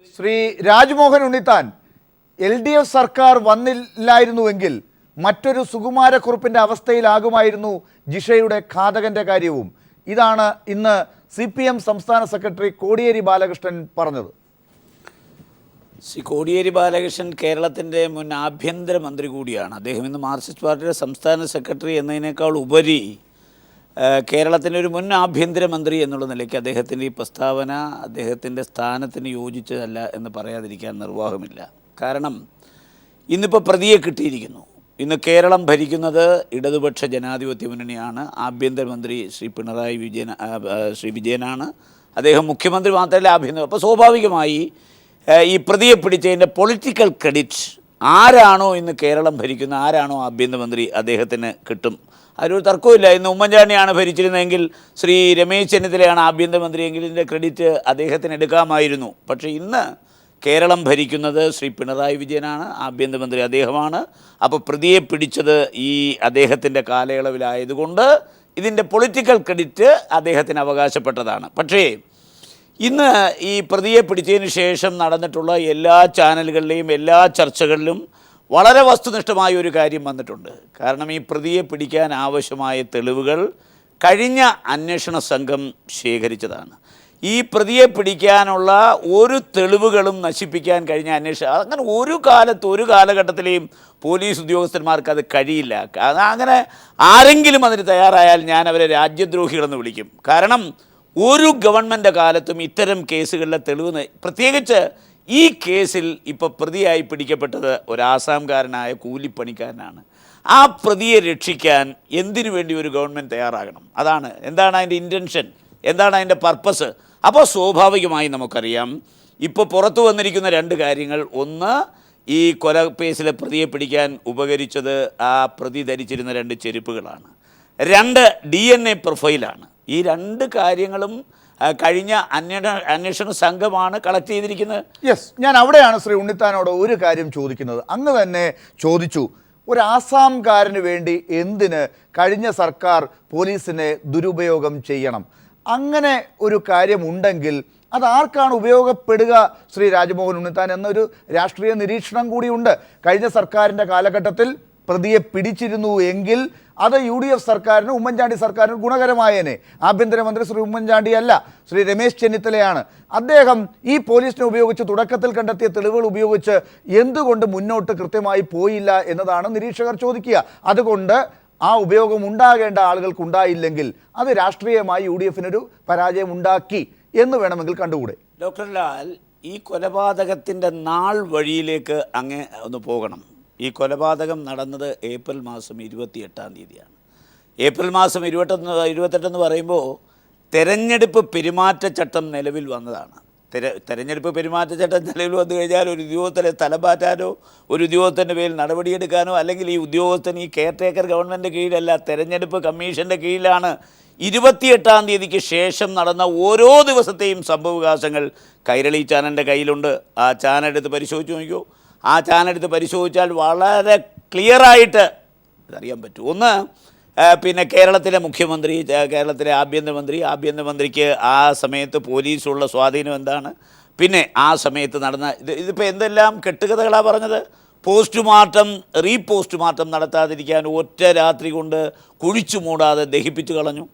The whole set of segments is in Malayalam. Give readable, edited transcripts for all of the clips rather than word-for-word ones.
ശ്രീ രാജ്മോഹൻ ഉണ്ണിത്താൻ LDF സർക്കാർ വന്നില്ലായിരുന്നുവെങ്കിൽ മറ്റൊരു സുകുമാരക്കുറുപ്പിൻ്റെ അവസ്ഥയിലാകുമായിരുന്നു ജിഷയുടെ ഘാതകന്റെ കാര്യവും. ഇതാണ് ഇന്ന് CPM സംസ്ഥാന സെക്രട്ടറി കോടിയേരി ബാലകൃഷ്ണൻ പറഞ്ഞത്. കോടിയേരി ബാലകൃഷ്ണൻ കേരളത്തിൻ്റെ മുൻ ആഭ്യന്തരമന്ത്രി കൂടിയാണ്. അദ്ദേഹം ഇന്ന് മാർക്സിസ്റ്റ് പാർട്ടിയുടെ സംസ്ഥാന സെക്രട്ടറി എന്നതിനേക്കാൾ ഉപരി കേരളത്തിൻ്റെ ഒരു മുൻ ആഭ്യന്തരമന്ത്രി എന്നുള്ള നിലയ്ക്ക് അദ്ദേഹത്തിൻ്റെ ഈ പ്രസ്താവന അദ്ദേഹത്തിൻ്റെ സ്ഥാനത്തിന് യോജിച്ചതല്ല എന്ന് പറയാതിരിക്കാൻ നിർവാഹമില്ല. കാരണം ഇന്നിപ്പോൾ പ്രതിയെ കിട്ടിയിരിക്കുന്നു. ഇന്ന് കേരളം ഭരിക്കുന്നത് ഇടതുപക്ഷ ജനാധിപത്യ മുന്നണിയാണ്. ആഭ്യന്തരമന്ത്രി ശ്രീ വിജയനാണ്. അദ്ദേഹം മുഖ്യമന്ത്രി മാത്രമല്ല ആഭ്യന്തരം. അപ്പോൾ സ്വാഭാവികമായി ഈ പ്രതിയെ പിടിച്ചതിൻ്റെ പൊളിറ്റിക്കൽ ക്രെഡിറ്റ് ആരാണോ ഇന്ന് കേരളം ഭരിക്കുന്ന, ആരാണോ ആഭ്യന്തരമന്ത്രി, അദ്ദേഹത്തിന് കിട്ടും. അതിലൊരു തർക്കമില്ല. ഇന്ന് ഉമ്മൻചാണ്ടിയാണ് ഭരിച്ചിരുന്നതെങ്കിൽ ശ്രീ രമേശ് ചെന്നിത്തലയാണ് ആഭ്യന്തരമന്ത്രിയെങ്കിൽ ഇതിൻ്റെ ക്രെഡിറ്റ് അദ്ദേഹത്തിന് എടുക്കാമായിരുന്നു. പക്ഷേ ഇന്ന് കേരളം ഭരിക്കുന്നത് ശ്രീ പിണറായി വിജയനാണ്, ആഭ്യന്തരമന്ത്രി അദ്ദേഹമാണ്. അപ്പോൾ പ്രതിയെ പിടിച്ചത് ഈ അദ്ദേഹത്തിൻ്റെ കാലയളവിലായതുകൊണ്ട് ഇതിൻ്റെ പൊളിറ്റിക്കൽ ക്രെഡിറ്റ് അദ്ദേഹത്തിന് അവകാശപ്പെട്ടതാണ്. പക്ഷേ ഇന്ന് ഈ പ്രതിയെ പിടിച്ചതിന് ശേഷം നടന്നിട്ടുള്ള എല്ലാ ചാനലുകളിലെയും എല്ലാ ചർച്ചകളിലും വളരെ വസ്തുനിഷ്ഠമായ ഒരു കാര്യം വന്നിട്ടുണ്ട്. കാരണം ഈ പ്രതിയെ പിടിക്കാൻ ആവശ്യമായ തെളിവുകൾ കഴിഞ്ഞ അന്വേഷണ സംഘം ശേഖരിച്ചതാണ്. ഈ പ്രതിയെ പിടിക്കാനുള്ള ഒരു തെളിവുകളും നശിപ്പിക്കാൻ കഴിഞ്ഞ അങ്ങനെ ഒരു കാലഘട്ടത്തിലെയും പോലീസ് ഉദ്യോഗസ്ഥന്മാർക്ക് അത് കഴിയില്ല. അങ്ങനെ ആരെങ്കിലും അതിന് തയ്യാറായാൽ ഞാൻ അവരെ രാജ്യദ്രോഹികളെന്ന് വിളിക്കും. കാരണം ഒരു ഗവൺമെൻറ് കാലത്തും ഇത്തരം കേസുകളിലെ തെളിവ്, പ്രത്യേകിച്ച് ഈ കേസിൽ ഇപ്പോൾ പ്രതിയായി പിടിക്കപ്പെട്ടത് ഒരു ആസാംകാരനായ കൂലിപ്പണിക്കാരനാണ്. ആ പ്രതിയെ രക്ഷിക്കാൻ എന്തിനു വേണ്ടി ഒരു ഗവൺമെൻറ് തയ്യാറാകണം? എന്താണ് അതിൻ്റെ ഇൻറ്റൻഷൻ, എന്താണ് അതിൻ്റെ പർപ്പസ്? അപ്പോൾ സ്വാഭാവികമായി നമുക്കറിയാം ഇപ്പോൾ പുറത്തു വന്നിരിക്കുന്ന രണ്ട് കാര്യങ്ങൾ. ഒന്ന്, ഈ കൊലക്കേസിലെ പ്രതിയെ പിടിക്കാൻ ഉപകരിച്ചത് ആ പ്രതി ധരിച്ചിരുന്ന 2 ചെരുപ്പുകളാണ്. 2, DNA പ്രൊഫൈലാണ്. ഈ 2 കാര്യങ്ങളും കഴിഞ്ഞ അന്വേഷണ സംഘമാണ് കളക്ട് ചെയ്തിരിക്കുന്നത്. യെസ്, ഞാൻ അവിടെയാണ് ശ്രീ ഉണ്ണിത്താനോട് ഒരു കാര്യം ചോദിക്കുന്നത്. അങ്ങ് തന്നെ ചോദിച്ചു, ഒരു ആസാംകാരന് വേണ്ടി എന്തിന് കഴിഞ്ഞ സർക്കാർ പോലീസിനെ ദുരുപയോഗം ചെയ്യണം? അങ്ങനെ ഒരു കാര്യമുണ്ടെങ്കിൽ അത് ആർക്കാണ് ഉപയോഗപ്പെടുക ശ്രീ രാജ്മോഹൻ ഉണ്ണിത്താൻ എന്നൊരു രാഷ്ട്രീയ നിരീക്ഷണം കൂടിയുണ്ട്. കഴിഞ്ഞ സർക്കാരിൻ്റെ കാലഘട്ടത്തിൽ പ്രതിയെ പിടിച്ചിരുന്നു എങ്കിൽ അത് UDF സർക്കാരിന്, ഉമ്മൻചാണ്ടി സർക്കാരിന് ഗുണകരമായേനെ. ആഭ്യന്തരമന്ത്രി ശ്രീ ഉമ്മൻചാണ്ടി അല്ല, ശ്രീ രമേശ് ചെന്നിത്തലയാണ്. അദ്ദേഹം ഈ പോലീസിനെ ഉപയോഗിച്ച് തുടക്കത്തിൽ കണ്ടെത്തിയ തെളിവുകൾ ഉപയോഗിച്ച് എന്തുകൊണ്ട് മുന്നോട്ട് കൃത്യമായി പോയില്ല എന്നതാണ് നിരീക്ഷകർ ചോദിക്കുക. അതുകൊണ്ട് ആ ഉപയോഗം ഉണ്ടാകേണ്ട ആളുകൾക്കുണ്ടായില്ലെങ്കിൽ അത് രാഷ്ട്രീയമായി UDFനൊരു പരാജയം ഉണ്ടാക്കി എന്ന് വേണമെങ്കിൽ കണ്ടുകൂടെ? ഡോക്ടർ ലാൽ, ഈ കൊലപാതകത്തിൻ്റെ നാൾ വഴിയിലേക്ക് അങ്ങ് ഒന്ന് പോകണം. ഈ കൊലപാതകം നടന്നത് ഏപ്രിൽ മാസം 28-ാം തീയതിയാണ്. ഏപ്രിൽ മാസം 28 പറയുമ്പോൾ തെരഞ്ഞെടുപ്പ് പെരുമാറ്റച്ചട്ടം നിലവിൽ വന്നതാണ്. തെരഞ്ഞെടുപ്പ് പെരുമാറ്റച്ചട്ടം നിലവിൽ വന്നു കഴിഞ്ഞാൽ ഒരു ഉദ്യോഗസ്ഥനെ സ്ഥലം മാറ്റാനോ ഒരു ഉദ്യോഗസ്ഥൻ്റെ പേരിൽ നടപടിയെടുക്കാനോ, അല്ലെങ്കിൽ ഈ ഉദ്യോഗസ്ഥൻ ഈ കെയർടേക്കർ ഗവൺമെൻറ് കീഴിലല്ല, തെരഞ്ഞെടുപ്പ് കമ്മീഷൻ്റെ കീഴിലാണ്. 28-ാം തീയതിക്ക് ശേഷം നടന്ന ഓരോ ദിവസത്തെയും സംഭവവികാസങ്ങൾ കൈരളി ചാനലിൻ്റെ കയ്യിലുണ്ട്. ആ ചാനൽ എടുത്ത് പരിശോധിച്ച് നോക്കിയോ. ആ ചാനൽ എടുത്ത് പരിശോധിച്ചാൽ വളരെ ക്ലിയറായിട്ട് ഇതറിയാൻ പറ്റും. ഒന്ന്, പിന്നെ കേരളത്തിലെ മുഖ്യമന്ത്രി, കേരളത്തിലെ ആഭ്യന്തരമന്ത്രിക്ക് ആ സമയത്ത് പോലീസുള്ള സ്വാധീനം എന്താണ്? പിന്നെ ആ സമയത്ത് നടന്ന ഇതിപ്പോൾ എന്തെല്ലാം കെട്ടുകഥകളാണ് പറഞ്ഞത്. റീപോസ്റ്റ്മോർട്ടം നടത്താതിരിക്കാൻ ഒറ്റ രാത്രി കൊണ്ട് കുഴിച്ചു മൂടാതെ ദഹിപ്പിച്ചു കളഞ്ഞു.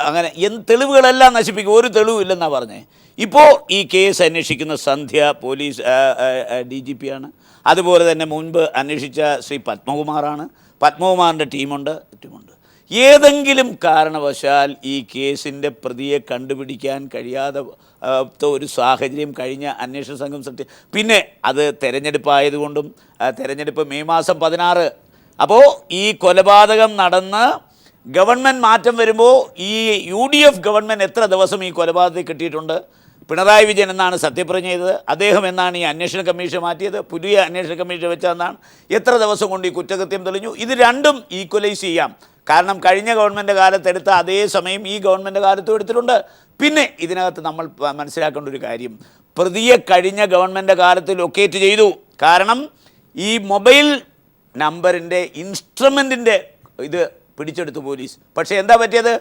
അങ്ങനെ തെളിവുകളെല്ലാം നശിപ്പിക്കും, ഒരു തെളിവില്ലെന്നാണ് പറഞ്ഞത്. ഇപ്പോൾ ഈ കേസ് അന്വേഷിക്കുന്ന സന്ധ്യ പോലീസ് DGP ആണ്. അതുപോലെ തന്നെ മുൻപ് അന്വേഷിച്ച ശ്രീ പത്മകുമാറാണ്. പത്മകുമാറിൻ്റെ ടീമുണ്ട്. ഏതെങ്കിലും കാരണവശാൽ ഈ കേസിൻ്റെ പ്രതിയെ കണ്ടുപിടിക്കാൻ കഴിയാതെ ഒരു സാഹചര്യം കഴിഞ്ഞ അന്വേഷണ സംഘം പിന്നെ അത് തെരഞ്ഞെടുപ്പായതുകൊണ്ടും, തെരഞ്ഞെടുപ്പ് മെയ് മാസം 16. അപ്പോൾ ഈ കൊലപാതകം നടന്ന് ഗവൺമെൻറ് മാറ്റം വരുമ്പോൾ ഈ UDF ഗവൺമെൻറ് എത്ര ദിവസം ഈ കൊലപാതകത്തിൽ കിട്ടിയിട്ടുണ്ട്? പിണറായി വിജയൻ എന്നാണ് സത്യപ്രതിജ്ഞ ചെയ്തത്. അദ്ദേഹം എന്നാണ് ഈ അന്വേഷണ കമ്മീഷൻ മാറ്റിയത്. പുതിയ അന്വേഷണ കമ്മീഷൻ വെച്ചതെന്നാണ്. എത്ര ദിവസം കൊണ്ട് ഈ കുറ്റകൃത്യം തെളിഞ്ഞു? ഇത് രണ്ടും ഈക്വലൈസ് ചെയ്യാം. കാരണം കഴിഞ്ഞ ഗവൺമെൻറ് കാലത്തെടുത്ത അതേ സമയം ഈ ഗവൺമെൻറ് കാലത്തും എടുത്തിട്ടുണ്ട്. പിന്നെ ഇതിനകത്ത് നമ്മൾ മനസ്സിലാക്കേണ്ട ഒരു കാര്യം, പ്രതിയെ കഴിഞ്ഞ ഗവൺമെൻറ് കാലത്ത് ലൊക്കേറ്റ് ചെയ്തു. കാരണം ഈ മൊബൈൽ നമ്പറിൻ്റെ ഇൻസ്ട്രുമെൻറ്റിൻ്റെ ഇത് പിടിച്ചെടുത്തു പോലീസ്. പക്ഷേ എന്താ പറ്റിയത്?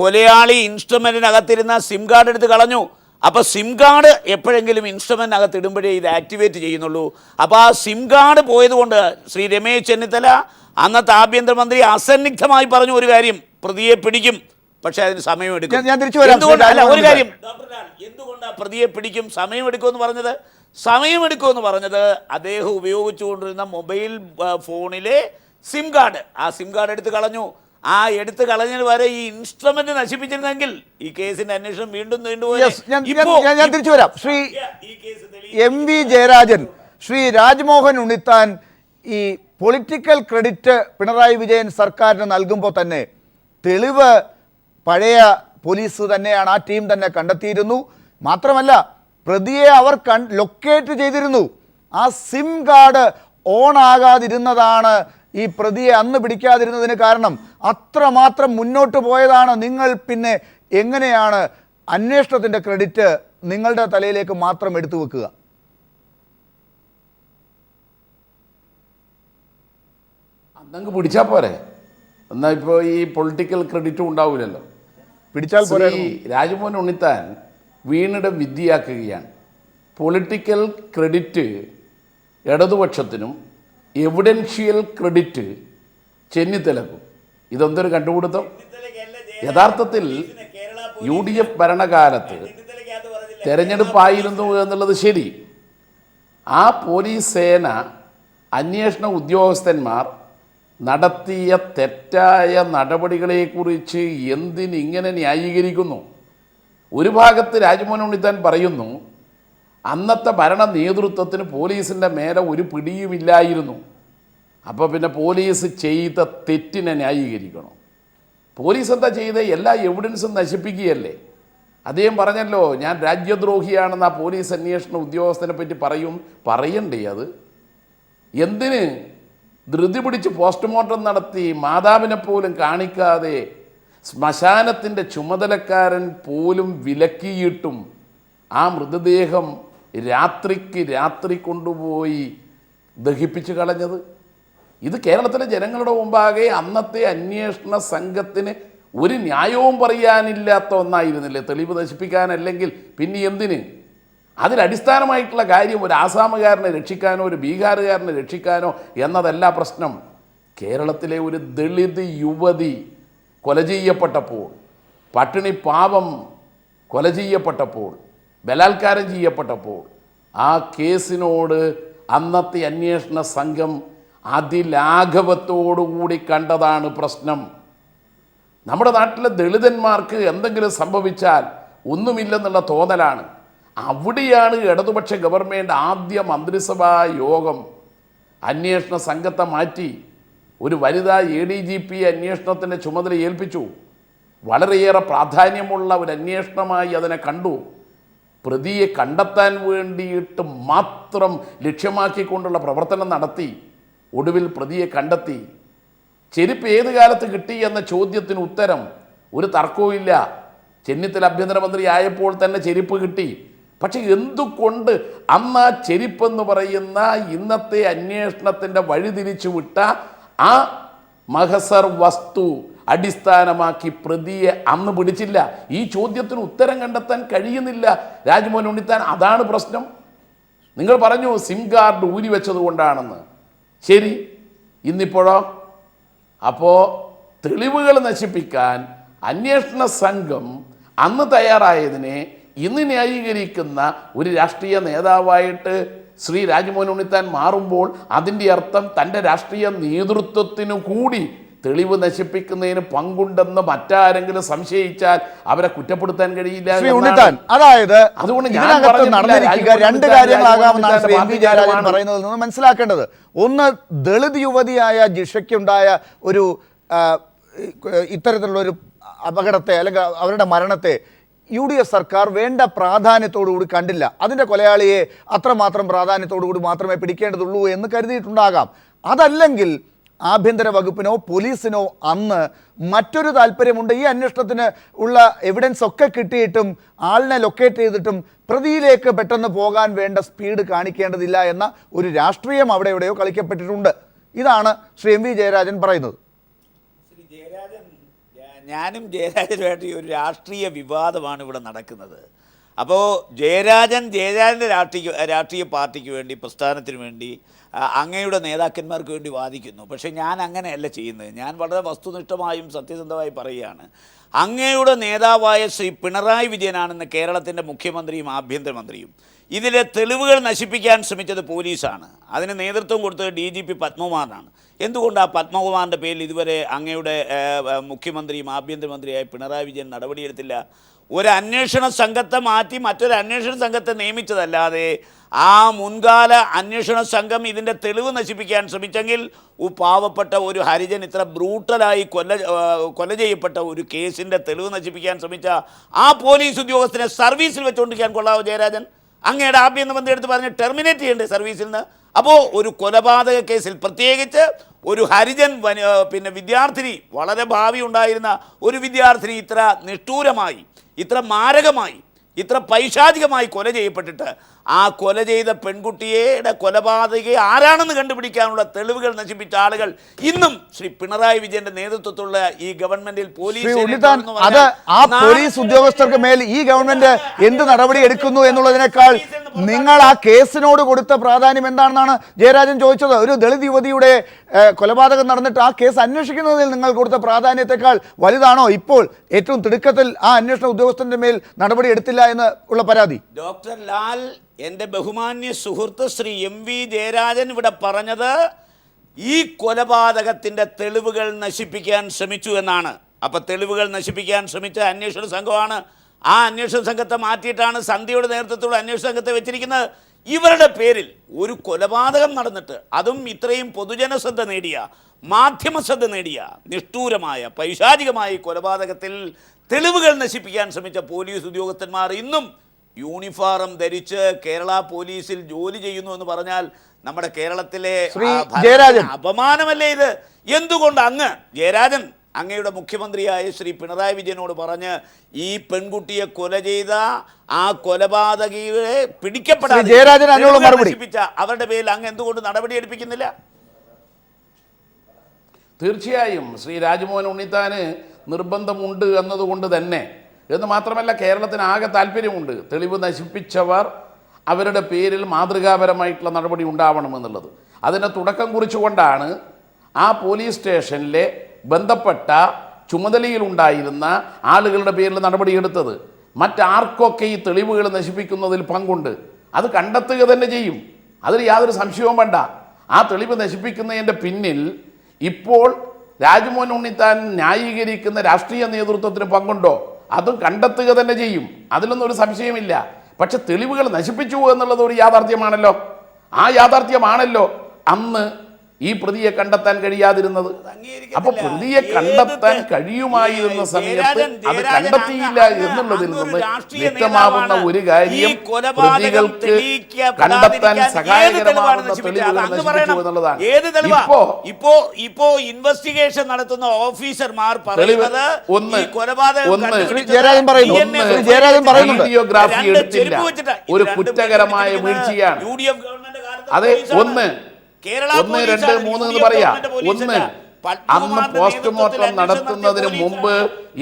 കൊലയാളി ഇൻസ്ട്രുമെൻറ്റിനകത്തിരുന്ന SIM കാർഡ് എടുത്ത് കളഞ്ഞു. അപ്പോൾ സിം കാർഡ് എപ്പോഴെങ്കിലും ഇൻസ്ട്രുമെൻ്റിനകത്ത് ഇടുമ്പോഴേ ഇത് ആക്ടിവേറ്റ് ചെയ്യുന്നുള്ളൂ. അപ്പോൾ ആ സിം കാർഡ് പോയതുകൊണ്ട് ശ്രീ രമേശ് ചെന്നിത്തല അന്നത്തെ ആഭ്യന്തരമന്ത്രി അസന്നിഗ്ധമായി പറഞ്ഞു ഒരു കാര്യം, പ്രതിയെ പിടിക്കും, പക്ഷേ അതിന് സമയമെടുക്കും. ഞാൻ തിരിച്ചു വരാം. ഒരു കാര്യം, എന്തുകൊണ്ടാണ് പ്രതിയെ പിടിക്കും സമയമെടുക്കുമെന്ന് പറഞ്ഞത്? സമയമെടുക്കുമെന്ന് പറഞ്ഞത് അദ്ദേഹം ഉപയോഗിച്ചുകൊണ്ടിരുന്ന മൊബൈൽ ഫോണിലെ സിം കാർഡ്, ആ സിം കാർഡ് എടുത്ത് കളഞ്ഞു. ആ എടുത്ത് കളഞ്ഞതിന് വരെ ഈ ഇൻസ്ട്രുമെന്റ് നശിപ്പിച്ചിരുന്നെങ്കിൽ ഈ കേസിന്റെ അന്വേഷണം വീണ്ടും ഞാൻ തിരിച്ചു വരാം. ശ്രീ എം വി ജയരാജൻ, ശ്രീ രാജ്മോഹൻ ഉണ്ണിത്താൻ ഈ പൊളിറ്റിക്കൽ ക്രെഡിറ്റ് പിണറായി വിജയൻ സർക്കാരിന് നൽകുമ്പോൾ തന്നെ തെളിവ് പഴയ പോലീസ് തന്നെയാണ്, ആ ടീം തന്നെ കണ്ടെത്തിയിരുന്നു. മാത്രമല്ല പ്രതിയെ അവർ ലൊക്കേറ്റ് ചെയ്തിരുന്നു. ആ സിം കാർഡ് ഓൺ ആകാതിരുന്നതാണ് ഈ പ്രതിയെ അന്ന് പിടിക്കാതിരുന്നതിന് കാരണം. അത്രമാത്രം മുന്നോട്ട് പോയതാണ് നിങ്ങൾ. പിന്നെ എങ്ങനെയാണ് അന്വേഷണത്തിൻ്റെ ക്രെഡിറ്റ് നിങ്ങളുടെ തലയിലേക്ക് മാത്രം എടുത്തു വെക്കുക? അന്നങ്ങ് പിടിച്ചാൽ പോരെ, എന്നാൽ ഇപ്പോൾ ഈ പൊളിറ്റിക്കൽ ക്രെഡിറ്റും ഉണ്ടാവില്ലല്ലോ. പിടിച്ചാൽ പോരെ. രാജ്മോഹൻ ഉണ്ണിത്താൻ വീണിടെ വിദ്യയാക്കുകയാണ്. പൊളിറ്റിക്കൽ ക്രെഡിറ്റ് ഇടതുപക്ഷത്തിനും എവിഡൻഷ്യൽ ക്രെഡിറ്റ് ചെന്നിത്തലക്കും. ഇതെന്തൊരു കണ്ടുപിടുത്തം! യഥാർത്ഥത്തിൽ UDF ഭരണകാലത്ത് തെരഞ്ഞെടുപ്പായിരുന്നു എന്നുള്ളത് ശരി. ആ പോലീസ് സേന അന്വേഷണ ഉദ്യോഗസ്ഥന്മാർ നടത്തിയ തെറ്റായ നടപടികളെക്കുറിച്ച് എന്തിനിങ്ങനെ ന്യായീകരിക്കുന്നു? ഒരു ഭാഗത്ത് രാജ്മോഹൻ ഉണ്ണിത്താൻ പറയുന്നു അന്നത്തെ ഭരണ നേതൃത്വത്തിന് പോലീസിൻ്റെ മേലെ ഒരു പിടിയുമില്ലായിരുന്നു, അപ്പോൾ പിന്നെ പോലീസ് ചെയ്ത തെറ്റിനെ ന്യായീകരിക്കണം. പോലീസ് എന്താ ചെയ്ത്? എല്ലാ എവിഡൻസും നശിപ്പിക്കുകയല്ലേ. അദ്ദേഹം പറഞ്ഞല്ലോ, ഞാൻ രാജ്യദ്രോഹിയാണെന്ന് ആ പോലീസ് അന്വേഷണ ഉദ്യോഗസ്ഥനെ പറ്റി പറയണ്ടേ? അത് എന്തിന്? ധൃതി പിടിച്ച് പോസ്റ്റ്മോർട്ടം നടത്തി മാതാവിനെ പോലും കാണിക്കാതെ ശ്മശാനത്തിൻ്റെ ചുമതലക്കാരൻ പോലും വിലക്കിയിട്ടും ആ മൃതദേഹം രാത്രി കൊണ്ടുപോയി ദഹിപ്പിച്ച് കളഞ്ഞത്. ഇത് കേരളത്തിലെ ജനങ്ങളുടെ മുമ്പാകെ അന്നത്തെ അന്വേഷണ സംഘത്തിന് ഒരു ന്യായവും പറയാനില്ലാത്ത ഒന്നായിരുന്നില്ലേ തെളിവ് നശിപ്പിക്കാനല്ലെങ്കിൽ പിന്നെ എന്തിന്? അതിലടിസ്ഥാനമായിട്ടുള്ള കാര്യം ഒരു ആസാമുകാരനെ രക്ഷിക്കാനോ ഒരു ബീഹാറുകാരനെ രക്ഷിക്കാനോ എന്നതല്ല പ്രശ്നം. കേരളത്തിലെ ഒരു ദളിത് യുവതി കൊല ചെയ്യപ്പെട്ടപ്പോൾ, പട്ടിണി പാവം കൊല ചെയ്യപ്പെട്ടപ്പോൾ, ബലാത്കാരം ചെയ്യപ്പെട്ടപ്പോൾ ആ കേസിനോട് അന്നത്തെ അന്വേഷണ സംഘം അതിലാഘവത്തോടുകൂടി കണ്ടതാണ് പ്രശ്നം. നമ്മുടെ നാട്ടിലെ ദളിതന്മാർക്ക് എന്തെങ്കിലും സംഭവിച്ചാൽ ഒന്നുമില്ലെന്നുള്ള തോന്നലാണ്. അവിടെയാണ് ഇടതുപക്ഷ ഗവൺമെൻറ് ആദ്യ മന്ത്രിസഭാ യോഗം അന്വേഷണ സംഘത്തെ മാറ്റി ഒരു വനിതാ ADGP അന്വേഷണത്തിൻ്റെ ചുമതല ഏൽപ്പിച്ചു. വളരെയേറെ പ്രാധാന്യമുള്ള ഒരു അന്വേഷണമായി അതിനെ കണ്ടു. പ്രതിയെ കണ്ടെത്താൻ വേണ്ടിയിട്ട് മാത്രം ലക്ഷ്യമാക്കിക്കൊണ്ടുള്ള പ്രവർത്തനം നടത്തി. ഒടുവിൽ പ്രതിയെ കണ്ടെത്തി. ചെരുപ്പ് ഏത് കാലത്ത് കിട്ടി എന്ന ചോദ്യത്തിന് ഉത്തരം ഒരു തർക്കവും ഇല്ല. ചെന്നിത്തല ആഭ്യന്തരമന്ത്രി ആയപ്പോൾ തന്നെ ചെരുപ്പ് കിട്ടി. പക്ഷെ എന്തുകൊണ്ട് അന്ന് ആ ചെരുപ്പെന്ന് പറയുന്ന ഇന്നത്തെ അന്വേഷണത്തിൻ്റെ വഴിതിരിച്ചു വിട്ട ആ മഹസർ വസ്തു അടിസ്ഥാനമാക്കി പ്രതിയെ അന്ന് പിടിച്ചില്ല? ഈ ചോദ്യത്തിന് ഉത്തരം കണ്ടെത്താൻ കഴിയുന്നില്ല രാജ്മോഹൻ ഉണ്ണിത്താൻ. അതാണ് പ്രശ്നം. നിങ്ങൾ പറഞ്ഞു സിം കാർഡ് ഊരി വെച്ചത് കൊണ്ടാണെന്ന്. ശരി, ഇന്നിപ്പോഴോ? അപ്പോൾ തെളിവുകൾ നശിപ്പിക്കാൻ അന്വേഷണ സംഘം അന്ന് തയ്യാറായതിനെ ഇന്ന് ന്യായീകരിക്കുന്ന ഒരു രാഷ്ട്രീയ നേതാവായിട്ട് ശ്രീ രാജ്മോഹൻ ഉണ്ണിത്താൻ മാറുമ്പോൾ അതിൻ്റെ അർത്ഥം തൻ്റെ രാഷ്ട്രീയ നേതൃത്വത്തിനു കൂടി തെളിവ് നശിപ്പിക്കുന്നതിന് പങ്കുണ്ടെന്ന് മറ്റാരെങ്കിലും സംശയിച്ചാൽ അവരെ കുറ്റപ്പെടുത്താൻ കഴിയില്ല. അതായത് അതുകൊണ്ട് രണ്ട് കാര്യങ്ങളാകാമെന്നാണ് ശ്രീ എം വി ജയരാജൻ പറയുന്നതിൽ നിന്ന് മനസ്സിലാക്കേണ്ടത്. ഒന്ന്, ദളിത് യുവതിയായ ജിഷയ്ക്കുണ്ടായ ഒരു ഇത്തരത്തിലുള്ള ഒരു അപകടത്തെ അല്ലെങ്കിൽ അവരുടെ മരണത്തെ UDF സർക്കാർ വേണ്ട പ്രാധാന്യത്തോടുകൂടി കണ്ടില്ല. അതിൻ്റെ കൊലയാളിയെ അത്രമാത്രം പ്രാധാന്യത്തോടുകൂടി മാത്രമേ പിടിക്കേണ്ടതുള്ളൂ എന്ന് കരുതിയിട്ടുണ്ടാകാം. അതല്ലെങ്കിൽ ആഭ്യന്തര വകുപ്പിനോ പോലീസിനോ അന്ന് മറ്റൊരു താല്പര്യമുണ്ട്. ഈ അന്വേഷണത്തിന് ഉള്ള എവിഡൻസ് ഒക്കെ കിട്ടിയിട്ടും ആളിനെ ലൊക്കേറ്റ് ചെയ്തിട്ടും പ്രതിയിലേക്ക് പെട്ടെന്ന് പോകാൻ വേണ്ട സ്പീഡ് കാണിക്കേണ്ടതില്ല എന്ന ഒരു രാഷ്ട്രീയം അവിടെ എവിടെയോ കളിക്കപ്പെട്ടിട്ടുണ്ട്. ഇതാണ് ശ്രീ എം വി ജയരാജൻ പറയുന്നത്. ഞാനും ജയരാജനുമായിട്ട് ഒരു രാഷ്ട്രീയ വിവാദമാണ് ഇവിടെ നടക്കുന്നത്. അപ്പോൾ ജയരാജൻ്റെ രാഷ്ട്രീയ പാർട്ടിക്ക് വേണ്ടി, പ്രസ്ഥാനത്തിന് വേണ്ടി, അങ്ങയുടെ നേതാക്കന്മാർക്ക് വേണ്ടി വാദിക്കുന്നു. പക്ഷേ ഞാൻ അങ്ങനെയല്ല ചെയ്യുന്നത്. ഞാൻ വളരെ വസ്തുനിഷ്ഠമായും സത്യസന്ധമായും പറയുകയാണ്. അങ്ങയുടെ നേതാവായ ശ്രീ പിണറായി വിജയനാണെന്ന് കേരളത്തിൻ്റെ മുഖ്യമന്ത്രിയും ആഭ്യന്തരമന്ത്രിയും ഇതിലെ തെളിവുകൾ നശിപ്പിക്കാൻ ശ്രമിച്ചത് പോലീസാണ്. അതിന് നേതൃത്വം കൊടുത്തത് DGP പത്മകുമാറിനാണ്. എന്തുകൊണ്ട് ആ പത്മകുമാറിൻ്റെ പേരിൽ ഇതുവരെ അങ്ങയുടെ മുഖ്യമന്ത്രിയും ആഭ്യന്തരമന്ത്രിയായ പിണറായി വിജയൻ നടപടിയെടുത്തില്ല? ഒരു അന്വേഷണ സംഘത്തെ മാറ്റി മറ്റൊരു അന്വേഷണ സംഘത്തെ നിയമിച്ചതല്ലാതെ ആ മുൻകാല അന്വേഷണ സംഘം ഇതിൻ്റെ തെളിവ് നശിപ്പിക്കാൻ ശ്രമിച്ചെങ്കിൽ പാവപ്പെട്ട ഒരു ഹരിജൻ ഇത്ര ബ്രൂട്ടലായി കൊല ചെയ്യപ്പെട്ട ഒരു കേസിൻ്റെ തെളിവ് നശിപ്പിക്കാൻ ശ്രമിച്ച ആ പോലീസ് ഉദ്യോഗസ്ഥനെ സർവീസിൽ വെച്ചുകൊണ്ടിരിക്കാൻ കൊള്ളാവോ ജയരാജൻ? അങ്ങയുടെ ആഭ്യന്തരമന്ത്രി എടുത്ത് പറഞ്ഞ് ടെർമിനേറ്റ് ചെയ്യേണ്ടേ സർവീസിൽ നിന്ന്? അപ്പോൾ ഒരു കൊലപാതക കേസിൽ, പ്രത്യേകിച്ച് ഒരു ഹരിജൻ വിദ്യാർത്ഥിനി, വളരെ ഭാവി ഉണ്ടായിരുന്ന ഒരു വിദ്യാർത്ഥിനി ഇത്ര നിഷ്ഠൂരമായി, ഇത്ര മാരകമായി, ഇത്ര പൈശാചികമായി കൊല ചെയ്യപ്പെട്ടിട്ട് ആ കൊല ചെയ്ത പെൺകുട്ടിയുടെ കൊലപാതകയെ ആരാണെന്ന് കണ്ടുപിടിക്കാനുള്ള തെളിവുകൾ നശിപ്പിച്ച ആളുകൾ ഇന്നും ശ്രീ പിണറായി വിജയന്റെ നേതൃത്വത്തിലുള്ള ഈ ഗവൺമെന്റിൽ അത് ആ പോലീസ് ഉദ്യോഗസ്ഥർക്ക് മേൽ ഈ ഗവൺമെന്റ് എന്ത് നടപടി എടുക്കുന്നു എന്നുള്ളതിനേക്കാൾ നിങ്ങൾ ആ കേസിനോട് കൊടുത്ത പ്രാധാന്യം എന്താണെന്നാണ് ജയരാജൻ ചോദിച്ചത്. ഒരു ദളിത് യുവതിയുടെ കൊലപാതകം നടന്നിട്ട് ആ കേസ് അന്വേഷിക്കുന്നതിൽ നിങ്ങൾ കൊടുത്ത പ്രാധാന്യത്തെക്കാൾ വലുതാണോ ഇപ്പോൾ ഏറ്റവും തിടുക്കത്തിൽ ആ അന്വേഷണ ഉദ്യോഗസ്ഥന്റെ മേൽ നടപടി എടുത്തില്ല എന്ന് ഉള്ള പരാതി? ഡോക്ടർ ലാൽ, എൻ്റെ ബഹുമാന്യ സുഹൃത്ത് ശ്രീ MV ജയരാജൻ ഇവിടെ പറഞ്ഞത് ഈ കൊലപാതകത്തിൻ്റെ തെളിവുകൾ നശിപ്പിക്കാൻ ശ്രമിച്ചു എന്നാണ്. അപ്പം തെളിവുകൾ നശിപ്പിക്കാൻ ശ്രമിച്ച അന്വേഷണ സംഘമാണ്. ആ അന്വേഷണ സംഘത്തെ മാറ്റിയിട്ടാണ് സന്ധ്യയുടെ നേതൃത്വത്തിലുള്ള അന്വേഷണ സംഘത്തെ വെച്ചിരിക്കുന്നത്. ഇവരുടെ പേരിൽ ഒരു കൊലപാതകം നടന്നിട്ട്, അതും ഇത്രയും പൊതുജനശ്രദ്ധ നേടിയ, മാധ്യമ ശ്രദ്ധ നേടിയ നിഷ്ഠൂരമായ പൈശാചികമായ കൊലപാതകത്തിൽ തെളിവുകൾ നശിപ്പിക്കാൻ ശ്രമിച്ച പോലീസ് ഉദ്യോഗസ്ഥന്മാർ ഇന്നും യൂണിഫോം ധരിച്ച് കേരള പോലീസിൽ ജോലി ചെയ്യുന്നു എന്ന് പറഞ്ഞാൽ നമ്മുടെ കേരളത്തിലെ അപമാനമല്ലേ ഇത്? എന്തുകൊണ്ട് അങ്ങ് ജയരാജൻ അങ്ങയുടെ മുഖ്യമന്ത്രിയായ ശ്രീ പിണറായി വിജയനോട് പറഞ്ഞ് ഈ പെൺകുട്ടിയെ കൊല ചെയ്ത ആ കൊലപാതകിയെ പിടിക്കപ്പെടാതെ നശിപ്പിച്ച അവരുടെ പേരിൽ അങ്ങ് എന്തുകൊണ്ട് നടപടിയെടുപ്പിക്കുന്നില്ല? തീർച്ചയായും ശ്രീ രാജ്മോഹൻ ഉണ്ണിത്താന് നിർബന്ധമുണ്ട് എന്നതുകൊണ്ട് തന്നെ, എന്ന് മാത്രമല്ല കേരളത്തിന് ആകെ താല്പര്യമുണ്ട് തെളിവ് നശിപ്പിച്ചവർ അവരുടെ പേരിൽ മാതൃകാപരമായിട്ടുള്ള നടപടി ഉണ്ടാവണമെന്നുള്ളത്. അതിന് തുടക്കം കുറിച്ചുകൊണ്ടാണ് ആ പോലീസ് സ്റ്റേഷനിലെ ബന്ധപ്പെട്ട ചുമതലയിലുണ്ടായിരുന്ന ആളുകളുടെ പേരിൽ നടപടിയെടുത്തത്. മറ്റാർക്കൊക്കെ ഈ തെളിവുകൾ നശിപ്പിക്കുന്നതിൽ പങ്കുണ്ട് അത് കണ്ടെത്തുക തന്നെ ചെയ്യും. അതിൽ യാതൊരു സംശയവും വേണ്ട. ആ തെളിവ് നശിപ്പിക്കുന്നതിൻ്റെ പിന്നിൽ ഇപ്പോൾ രാജ്മോഹൻ ഉണ്ണിത്താൻ ന്യായീകരിക്കുന്ന രാഷ്ട്രീയ നേതൃത്വത്തിന് പങ്കുണ്ടോ? അതും കണ്ടെത്തുക തന്നെ ചെയ്യും. അതിലൊന്നും ഒരു സംശയമില്ല. പക്ഷെ തെളിവുകൾ നശിപ്പിച്ചു എന്നുള്ളത് ഒരു യാഥാർത്ഥ്യമാണല്ലോ. ആ യാഥാർത്ഥ്യമാണല്ലോ അന്ന് ഈ പ്രതിയെ കണ്ടെത്താൻ കഴിയാതിരുന്നത്. അപ്പൊ പ്രതിയെ കണ്ടെത്താൻ കഴിയുമായിരുന്ന സമയത്ത് അത് കണ്ടെത്തിയില്ല എന്നുള്ളതിൽ നിന്ന് വ്യക്തമാവുന്ന ഒരു കാര്യം, പ്രതികൾക്ക് കണ്ടെത്താൻ സഹായകരമാവുന്ന തെളിവുകൾ നശിപ്പിച്ചു എന്നുള്ളതാണ്. ഇപ്പോ ഇൻവെസ്റ്റിഗേഷൻ നടത്തുന്ന ഓഫീസർമാർ വീഡിയോഗ്രാഫി എടുത്തില്ല, ഒരു കുറ്റകരമായ വീഴ്ചയാണ്. അതെ, 1, 2, 3 എന്ന് പറയാ. 1, അന്ന് പോസ്റ്റ്മോർട്ടം നടത്തുന്നതിന് മുമ്പ്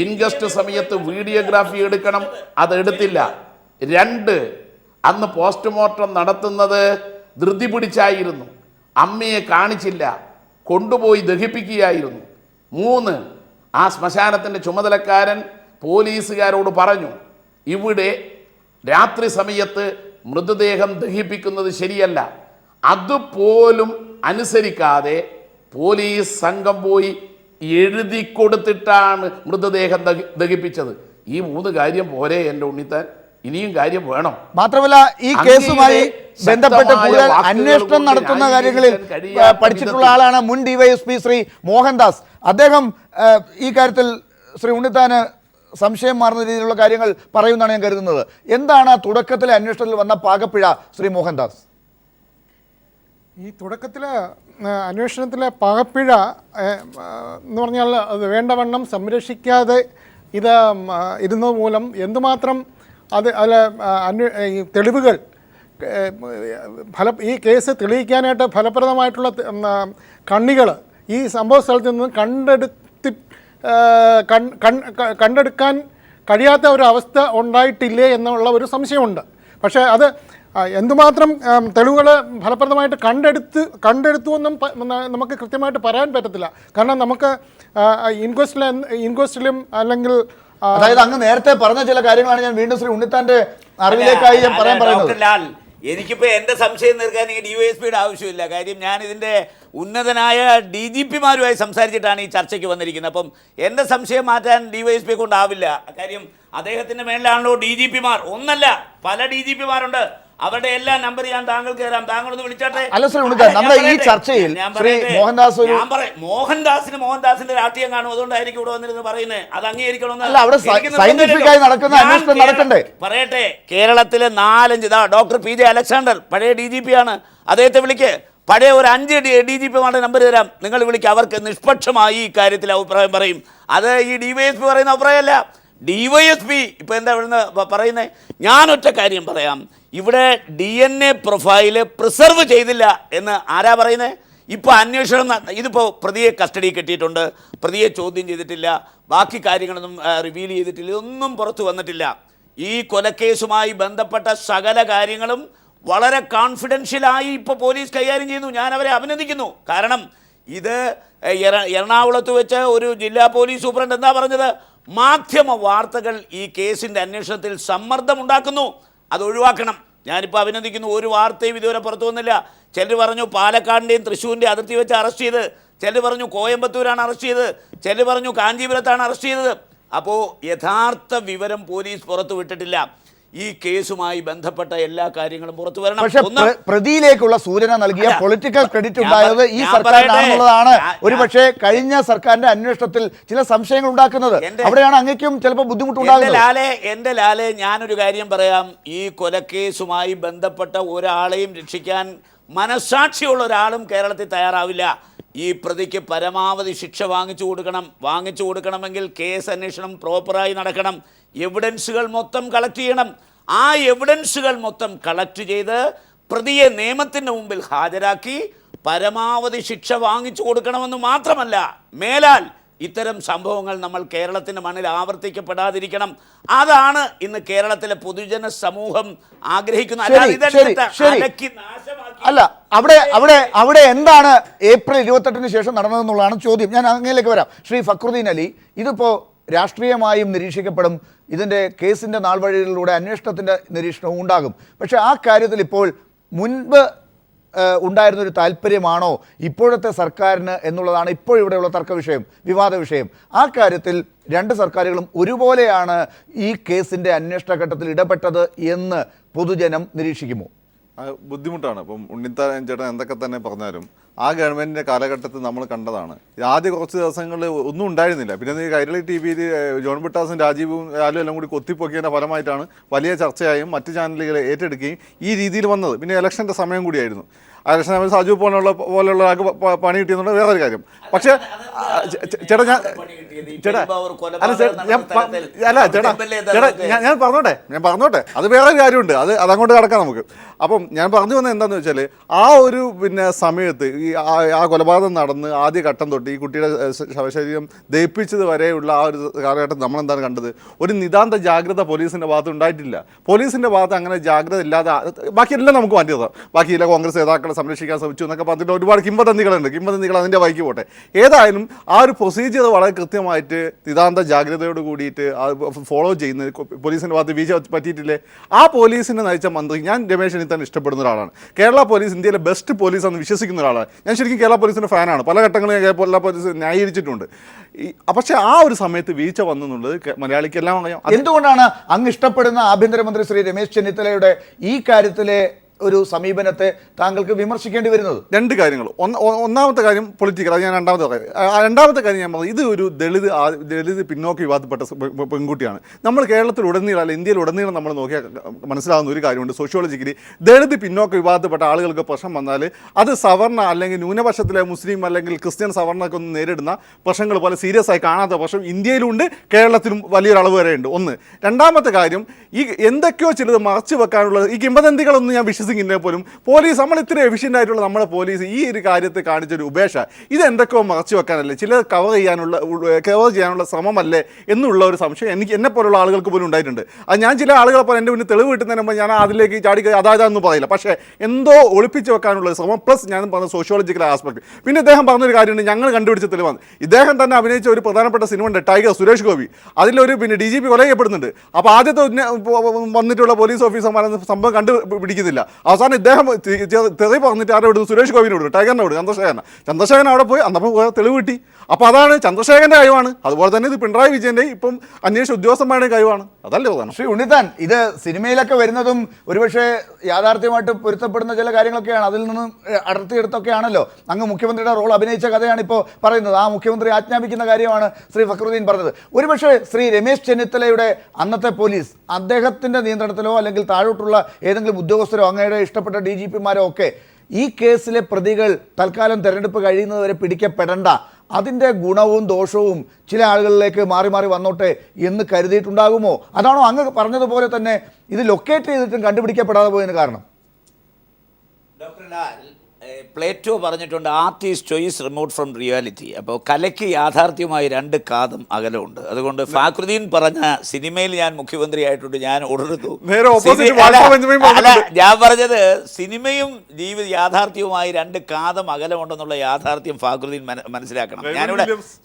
ഇൻക്വസ്റ്റ് സമയത്ത് വീഡിയോഗ്രാഫി എടുക്കണം, അത് എടുത്തില്ല. 2, അന്ന് പോസ്റ്റ്മോർട്ടം നടത്തുന്നത് ധൃതി പിടിച്ചായിരുന്നു, അമ്മയെ കാണിച്ചില്ല, കൊണ്ടുപോയി ദഹിപ്പിക്കുകയായിരുന്നു. 3, ആ ശ്മശാനത്തിൻ്റെ ചുമതലക്കാരൻ പോലീസുകാരോട് പറഞ്ഞു, ഇവിടെ രാത്രി സമയത്ത് മൃതദേഹം ദഹിപ്പിക്കുന്നത് ശരിയല്ല. അതുപോലും അനുസരിക്കാതെ പോലീസ് സംഘം പോയി എഴുതി കൊടുത്തിട്ടാണ് മൃതദേഹം ദഹിപ്പിച്ചത്. ഈ 3 കാര്യം പോരെ എൻ്റെ ഉണ്ണിത്താൻ? ഇനിയും കാര്യം വേണം. മാത്രമല്ല ഈ കേസുമായി ബന്ധപ്പെട്ട് കൂടുതൽ അന്വേഷണം നടത്തുന്ന കാര്യങ്ങളിൽ പഠിച്ചിട്ടുള്ള ആളാണ് മുൻ DYSP ശ്രീ മോഹൻദാസ്. അദ്ദേഹം ഈ കാര്യത്തിൽ ശ്രീ ഉണ്ണിത്താന് സംശയം മാറുന്ന രീതിയിലുള്ള കാര്യങ്ങൾ പറയുമെന്നാണ് ഞാൻ കരുതുന്നത്. എന്താണ് തുടക്കത്തിലെ അന്വേഷണത്തിൽ വന്ന പാകപ്പിഴ ശ്രീ മോഹൻദാസ്? ഈ തുടക്കത്തിലെ അന്വേഷണത്തിലെ പാകപ്പിഴ എന്ന് പറഞ്ഞാൽ അത് വേണ്ടവണ്ണം സംരക്ഷിക്കാതെ ഇത് ഇരുന്നത് മൂലം എന്തുമാത്രം ഈ തെളിവുകൾ ഈ കേസ് തെളിയിക്കാനായിട്ട് ഫലപ്രദമായിട്ടുള്ള കണ്ണികൾ ഈ സംഭവ സ്ഥലത്ത് നിന്ന് കണ്ടെടുക്കാൻ കഴിയാത്ത ഒരു അവസ്ഥ ഉണ്ടായിട്ടില്ലേ എന്നുള്ള ഒരു സംശയമുണ്ട്. പക്ഷേ അത് എന്തുമാത്രം തെളിവുകൾ ഫലപ്രദമായിട്ട് കണ്ടെടുത്തു എന്നും നമുക്ക് കൃത്യമായിട്ട് പറയാൻ പറ്റത്തില്ല. കാരണം നമുക്ക് ഇൻക്വസ്റ്റിലും അല്ലെങ്കിൽ അതായത് അങ്ങ് നേരത്തെ പറഞ്ഞ ചില കാര്യങ്ങളാണ് ഞാൻ വീണ്ടും ശ്രീ ഉണ്ണിത്താന്റെ അറിവിലേക്കായി ഞാൻ പറയാൻ പറയുന്നത്. എനിക്കിപ്പോൾ എൻ്റെ സംശയം തീർക്കാൻ ഈ DYSPയുടെ ആവശ്യമില്ല. കാര്യം ഞാൻ ഇതിൻ്റെ ഉന്നതനായ DGPമാരുമായി സംസാരിച്ചിട്ടാണ് ഈ ചർച്ചയ്ക്ക് വന്നിരിക്കുന്നത്. അപ്പം എൻ്റെ സംശയം മാറ്റാൻ DYSP കൊണ്ടാവില്ല. കാര്യം അദ്ദേഹത്തിൻ്റെ മേളിലാണല്ലോ DGPമാർ. ഒന്നല്ല, പല DGPമാരുണ്ട്. അവരുടെ എല്ലാ നമ്പർ ഞാൻ താങ്കൾക്ക് തരാം, താങ്കളൊന്ന് വിളിച്ചാട്ടെ. അല്ല ശ്രീ ഉണ്ണിത്താൻ, നമ്മുടെ ഈ ചർച്ചയിൽ ശ്രീ മോഹൻദാസ് മോഹൻദാസിന്റെ രാഷ്ട്രീയം കാണും, അതുകൊണ്ടായിരിക്കും ഇവിടെ വന്നിരുന്ന് പറയുന്നത്. അത് അംഗീകരിക്കണമെന്ന് അല്ല, അവിടെ സയന്റിഫിക് ആയി നടക്കുന്ന അന്വേഷണം നടക്കണ്ടേ? പറയട്ടെ, കേരളത്തിലെ 4-5 ഡോക്ടർ PJ അലക്സാണ്ടർ പഴയ DGP ആണ്, അദ്ദേഹത്തെ വിളിക്ക്. പഴയ ഒരു 5 DGPമാരുടെ നമ്പർ തരാം, നിങ്ങൾ വിളിക്കുക. അവർക്ക് നിഷ്പക്ഷമായി ഈ കാര്യത്തിൽ അഭിപ്രായം പറയും. അത് ഈ DYSP പറയുന്ന അഭിപ്രായമല്ല. DYSP ഇപ്പോൾ എന്താ ഇവിടുന്ന് പറയുന്നത്? ഞാനൊറ്റ കാര്യം പറയാം, ഇവിടെ DNA പ്രൊഫൈല് പ്രിസർവ് ചെയ്തില്ല എന്ന് ആരാ പറയുന്നത്? ഇപ്പോൾ അന്വേഷണം, ഇതിപ്പോൾ പ്രതിയെ കസ്റ്റഡി കിട്ടിയിട്ടുണ്ട്, പ്രതിയെ ചോദ്യം ചെയ്തിട്ടില്ല, ബാക്കി കാര്യങ്ങളൊന്നും റിവീൽ ചെയ്തിട്ടില്ല, ഇതൊന്നും പുറത്തു വന്നിട്ടില്ല. ഈ കൊലക്കേസുമായി ബന്ധപ്പെട്ട സകല കാര്യങ്ങളും വളരെ കോൺഫിഡൻഷ്യലായി ഇപ്പോൾ പോലീസ് കൈകാര്യം ചെയ്യുന്നു. ഞാൻ അവരെ അഭിനന്ദിക്കുന്നു. കാരണം ഇത് എറണാകുളത്ത് വെച്ച് ഒരു ജില്ലാ പോലീസ് സൂപ്രണ്ട് എന്താ പറഞ്ഞത്? മാധ്യമ വാർത്തകൾ ഈ കേസിൻ്റെ അന്വേഷണത്തിൽ സമ്മർദ്ദമുണ്ടാക്കുന്നു, അത് ഒഴിവാക്കണം. ഞാനിപ്പോൾ അഭിനന്ദിക്കുന്നു. ഒരു വാർത്തയും ഇതുവരെ പുറത്തു വന്നില്ല. ചിലർ പറഞ്ഞു പാലക്കാടിൻ്റെയും തൃശ്ശൂരിൻ്റെയും അതിർത്തി വെച്ച് അറസ്റ്റ് ചെയ്ത്, ചിലർ പറഞ്ഞു കോയമ്പത്തൂരാണ് അറസ്റ്റ് ചെയ്തത്, ചിലർ പറഞ്ഞു കാഞ്ചീപുരത്താണ് അറസ്റ്റ് ചെയ്തത്. അപ്പോൾ യഥാർത്ഥ വിവരം പോലീസ് പുറത്തു വിട്ടിട്ടില്ല. ഈ കേസുമായി ബന്ധപ്പെട്ട എല്ലാ കാര്യങ്ങളും പുറത്തു വരണം. പക്ഷേ പ്രതിയിലേക്കുള്ള സൂചന നൽകിയ പൊളിറ്റിക്കൽ ക്രെഡിറ്റ് ഉണ്ടായത് ഈ സർക്കാരിനാണെന്നുള്ളതാണ് ഒരു പക്ഷേ കഴിഞ്ഞ സർക്കാരിന്റെ അന്വേഷണത്തിൽ ചില സംശയങ്ങൾ ഉണ്ടാക്കുന്നത്. അവിടെയാണ് അങ്ങേക്കും ചിലപ്പോൾ ബുദ്ധിമുട്ടുണ്ടാകുന്നത്. എന്റെ ലാലെ, ഞാനൊരു കാര്യം പറയാം. ഈ കൊലക്കേസുമായി ബന്ധപ്പെട്ട ഒരാളെയും രക്ഷിക്കാൻ മനസ്സാക്ഷിയുള്ള ഒരാളും കേരളത്തിൽ തയ്യാറാവില്ല. ഈ പ്രതിക്ക് പരമാവധി ശിക്ഷ വാങ്ങിച്ചു കൊടുക്കണമെങ്കിൽ കേസ് അന്വേഷണം പ്രോപ്പറായി നടക്കണം. എവിഡൻസുകൾ മൊത്തം കളക്ട് ചെയ്യണം. ആ എവിഡൻസുകൾ മൊത്തം കളക്ട് ചെയ്ത് പ്രതിയെ നിയമത്തിൻ്റെ മുമ്പിൽ ഹാജരാക്കി പരമാവധി ശിക്ഷ വാങ്ങിച്ചു കൊടുക്കണമെന്ന് മാത്രമല്ല, മേലാൽ ഇത്തരം സംഭവങ്ങൾ നമ്മൾ കേരളത്തിൻ്റെ മണ്ണിൽ ആവർത്തിക്കപ്പെടാതിരിക്കണം. അതാണ് ഇന്ന് കേരളത്തിലെ പൊതുജന സമൂഹം ആഗ്രഹിക്കുന്നത്. അല്ല, അവിടെ എന്താണ് ഏപ്രിൽ 28-ന് ശേഷം നടന്നതെന്നുള്ളതാണ് ചോദ്യം. ഞാൻ അങ്ങയിലേക്ക് വരാം. ശ്രീ ഫക്രുദ്ദീൻ അലി, ഇതിപ്പോൾ രാഷ്ട്രീയമായും നിരീക്ഷിക്കപ്പെടും, ഇതിൻ്റെ കേസിൻ്റെ നാൾവഴികളിലൂടെ അന്വേഷണത്തിൻ്റെ നിരീക്ഷണവും ഉണ്ടാകും. പക്ഷേ ആ കാര്യത്തിൽ ഇപ്പോൾ മുൻപ് ഉണ്ടായിരുന്നൊരു താല്പര്യമാണോ ഇപ്പോഴത്തെ സർക്കാരിന് എന്നുള്ളതാണ് ഇപ്പോൾ ഇവിടെയുള്ള തർക്ക വിഷയം, വിവാദ വിഷയം. ആ കാര്യത്തിൽ രണ്ട് സർക്കാരുകളും ഒരുപോലെയാണ് ഈ കേസിൻ്റെ അന്വേഷണ ഘട്ടത്തിൽ ഇടപെട്ടത് എന്ന് പൊതുജനം നിരീക്ഷിക്കുമോ? ബുദ്ധിമുട്ടാണ്. ഇപ്പം ഉണ്ണിത്താൻ ചേട്ടൻ എന്തൊക്കെ തന്നെ പറഞ്ഞാലും ആ ഗവൺമെൻറ്റിൻ്റെ കാലഘട്ടത്തിൽ നമ്മൾ കണ്ടതാണ്. ആദ്യ കുറച്ച് ദിവസങ്ങളിൽ ഒന്നും ഉണ്ടായിരുന്നില്ല. പിന്നെ കൈരളി TV-യിൽ ജോൺ ബിട്ടാസും രാജീവും ലാലും എല്ലാം കൂടി കൊത്തിപ്പൊക്കിയതിൻ്റെ ഫലമായിട്ടാണ് വലിയ ചർച്ചയായും മറ്റ് ചാനലുകൾ ഏറ്റെടുക്കുകയും ഈ രീതിയിൽ വന്നത്. പിന്നെ ഇലക്ഷൻ്റെ സമയം കൂടിയായിരുന്നു. ഇലക്ഷൻ സമയം സാജു പോലുള്ള പണി കിട്ടിയെന്നുള്ള വേറൊരു കാര്യം. പക്ഷേ ചേട്ടാ ഞാൻ പറഞ്ഞോട്ടെ അത് വേറൊരു കാര്യമുണ്ട്. അതങ്ങോട്ട് കിടക്കാം നമുക്ക്. അപ്പം ഞാൻ പറഞ്ഞു വന്നത് എന്താണെന്ന് വെച്ചാൽ, ആ ഒരു സമയത്ത് ഈ ആ കൊലപാതകം നടന്ന് ആദ്യ ഘട്ടം തൊട്ട് ഈ കുട്ടിയുടെ ശവശരീരം ദഹിപ്പിച്ചത് വരെയുള്ള ആ ഒരു കാലഘട്ടം നമ്മളെന്താണ് കണ്ടത്? ഒരു നിതാന്ത ജാഗ്രത പോലീസിൻ്റെ ഭാഗത്ത് ഉണ്ടായിട്ടില്ല. പോലീസിൻ്റെ ഭാഗത്ത് അങ്ങനെ ജാഗ്രത ഇല്ലാതെ ബാക്കിയെല്ലാം നമുക്ക് മാറ്റിയതാണ്. ബാക്കിയില്ല കോൺഗ്രസ് നേതാക്കളെ സംരക്ഷിക്കാൻ ശ്രമിച്ചു എന്നൊക്കെ പറഞ്ഞിട്ട് ഒരുപാട് കിംവദന്തികൾ അതിൻ്റെ വഴിക്ക് പോട്ടെ. ഏതായാലും ആ ഒരു പ്രൊസീജിയർ വളരെ കൃത്യമായിട്ട് നിതാന്ത ജാഗ്രതയോട് കൂടിയിട്ട് ഫോളോ ചെയ്യുന്ന പോലീസിൻ്റെ ഭാഗത്ത് വീഴ്ച പറ്റിയിട്ടില്ലേ? ആ പോലീസിനെ നയിച്ച മന്ത്രി, ഞാൻ രമേശ് ചെന്നിത്തല ഇഷ്ടപ്പെടുന്ന ഒരാളാണ്. കേരള പോലീസ് ഇന്ത്യയിലെ ബെസ്റ്റ് പോലീസാണെന്ന് വിശ്വസിക്കുന്ന ഒരാളാണ്. ഞാൻ ശരിക്കും കേരള പോലീസിൻ്റെ ഫാനാണ്. പല ഘട്ടങ്ങളിൽ കേരള പോലീസ് ന്യായീകരിച്ചിട്ടുണ്ട്. പക്ഷേ ആ ഒരു സമയത്ത് വീഴ്ച വന്നെന്നുള്ളത് മലയാളിക്കെല്ലാം അറിയാം. എന്തുകൊണ്ടാണ് അങ്ങ് ഇഷ്ടപ്പെടുന്ന ആഭ്യന്തരമന്ത്രി ശ്രീ രമേശ് ചെന്നിത്തലയുടെ ഈ കാര്യത്തിലെ ഒരു സമീപനത്തെ താങ്കൾക്ക് വിമർശിക്കേണ്ടി വരുന്നത്? രണ്ട് കാര്യങ്ങൾ. ഒന്നാമത്തെ കാര്യം പൊളിറ്റിക്കൽ, അത് ഞാൻ രണ്ടാമത്തെ കാര്യം ഞാൻ പറഞ്ഞു, ഇത് ഒരു ദളിത് പിന്നോക്ക വിവാദപ്പെട്ട പെൺകുട്ടിയാണ്. നമ്മൾ കേരളത്തിലുടനീളം അല്ല ഇന്ത്യയിലുടനീളം നമ്മൾ നോക്കിയാൽ മനസ്സിലാകുന്ന ഒരു കാര്യമുണ്ട്. സോഷ്യോളജിക്കലി ദളിത് പിന്നോക്ക വിവാദപ്പെട്ട ആളുകൾക്ക് പ്രശ്നം വന്നാൽ അത് സവർണ അല്ലെങ്കിൽ ന്യൂനപക്ഷത്തിലെ മുസ്ലിം അല്ലെങ്കിൽ ക്രിസ്ത്യൻ സവർണൊക്കെ ഒന്ന് നേരിടുന്ന പ്രശ്നങ്ങൾ പോലെ സീരിയസ് ആയി കാണാത്ത പ്രശ്നം ഇന്ത്യയിലുണ്ട്, കേരളത്തിലും വലിയൊരളവ് വരെ ഉണ്ട്. ഒന്ന്. രണ്ടാമത്തെ കാര്യം, ഈ എന്തൊക്കെയോ ചിലത് മറച്ചു വെക്കാനുള്ള ഈ കിംവദന്തികളൊന്നും ഞാൻ വിശ്വസിക്കുന്നു സിംഗിനെ പോലും പോലീസ് നമ്മൾ ഇത്ര എഫിഷ്യൻ്റ് ആയിട്ടുള്ള നമ്മുടെ പോലീസ് ഈ ഒരു കാര്യത്തെ കാണിച്ചൊരു ഉപേക്ഷ ഇത് എന്തൊക്കെയോ മറച്ചു വെക്കാനല്ലേ ചില കവർ ചെയ്യാനുള്ള ശ്രമമല്ലേ എന്നുള്ള ഒരു സംശയം എന്നെ പോലുള്ള ആളുകൾക്ക് പോലും ഉണ്ടായിട്ടുണ്ട്. അത് ഞാൻ ചില ആളുകളെ പോലെ എൻ്റെ മുന്നിൽ തെളിവ് കിട്ടുന്നതിന് മുമ്പ് ഞാൻ അതിലേക്ക് ചാടി അതായതാണെന്ന് പറയില്ല. പക്ഷേ എന്തോ ഒളിപ്പിച്ച് വെക്കാനുള്ള ശ്രമം പ്ലസ് ഞാൻ പറഞ്ഞ സോഷ്യോളജിക്കൽ ആസ്പെക്ട്. പിന്നെ ഇദ്ദേഹം പറഞ്ഞൊരു കാര്യമുണ്ട്, ഞങ്ങൾ കണ്ടുപിടിച്ച തെളിവാണ്. ഇദ്ദേഹം തന്നെ അഭിനയിച്ച ഒരു പ്രധാനപ്പെട്ട സിനിമ ഉണ്ട് ടൈഗർ, സുരേഷ് ഗോപി. അതിലൊരു DGP കൊല ചെയ്യപ്പെടുന്നുണ്ട്. അപ്പോൾ ആദ്യത്തെ വന്നിട്ടുള്ള പോലീസ് ഓഫീസർമാരൊന്നും സംഭവം കണ്ടുപിടിക്കുന്നില്ല. അവസാനം ഇദ്ദേഹം തെറി പറഞ്ഞിട്ട് ആരെ വിടുന്നു? സുരേഷ് ഗോപിനെ വിടുന്നു, ടൈഗറിനെ വിടും, ചന്ദ്രശേഖരൻ അവിടെ പോയി അന്നപ്പോൾ തെളിവ് കിട്ടി. അപ്പോൾ അതാണ് ചന്ദ്രശേഖരൻ്റെ കഴിവാണ്. അതുപോലെ തന്നെ ഇത് പിണറായി വിജയൻ്റെ ഇപ്പം അന്വേഷണ ഉദ്യോഗസ്ഥന്മാരുടെ കഴിവാണ്. അതല്ലേ പ്രധാനം. ശ്രീ ഉണ്ണിത്താൻ, ഇത് സിനിമയിലൊക്കെ വരുന്നതും ഒരുപക്ഷെ യാഥാർത്ഥ്യമായിട്ട് പൊരുത്തപ്പെടുന്ന ചില കാര്യങ്ങളൊക്കെയാണ്, അതിൽ നിന്നും അടർത്തിയെടുത്തൊക്കെയാണല്ലോ അങ്ങ് മുഖ്യമന്ത്രിയുടെ റോൾ അഭിനയിച്ച കഥയാണ് ഇപ്പോൾ പറയുന്നത്. ആ മുഖ്യമന്ത്രി ആജ്ഞാപിക്കുന്ന കാര്യമാണ് ശ്രീ ഫക്രുദ്ദീൻ പറഞ്ഞത്. ഒരുപക്ഷെ ശ്രീ രമേശ് ചെന്നിത്തലയുടെ അന്നത്തെ പോലീസ് അദ്ദേഹത്തിൻ്റെ നിയന്ത്രണത്തിലോ അല്ലെങ്കിൽ താഴോട്ടുള്ള ഏതെങ്കിലും ഉദ്യോഗസ്ഥരോ അങ്ങയുടെ ഇഷ്ടപ്പെട്ട DGPമാരോ ഒക്കെ ഈ കേസിലെ പ്രതികൾ തൽക്കാലം തെരഞ്ഞെടുപ്പ് കഴിയുന്നതുവരെ പിടിക്കപ്പെടേണ്ട, അതിൻ്റെ ഗുണവും ദോഷവും ചില ആളുകളിലേക്ക് മാറി മാറി വന്നോട്ടെ എന്ന് കരുതിയിട്ടുണ്ടാകുമോ? അതാണോ അങ്ങ് പറഞ്ഞതുപോലെ തന്നെ ഇത് ലൊക്കേറ്റ് ചെയ്തിട്ടും കണ്ടുപിടിക്കപ്പെടാതെ പോയതിന് കാരണം? ഡോക്ടർ ലാൽ, പ്ലേറ്റോ പറഞ്ഞിട്ടുണ്ട് art is choice remote from reality. അപ്പോൾ കലയ്ക്ക് യാഥാർത്ഥ്യമായി 2 കാതം അകലമുണ്ട്. അതുകൊണ്ട് ഫാക്രുദ്ദീൻ പറഞ്ഞ സിനിമയിൽ ഞാൻ മുഖ്യമന്ത്രിയായിട്ടുണ്ട്, ഞാൻ ഉണർന്നു. ഞാൻ പറഞ്ഞത് സിനിമയും യാഥാർത്ഥ്യവുമായി 2 കാതം അകലമുണ്ടെന്നുള്ള യാഥാർത്ഥ്യം ഫാക്രുദ്ദീൻ മനസ്സിലാക്കണം.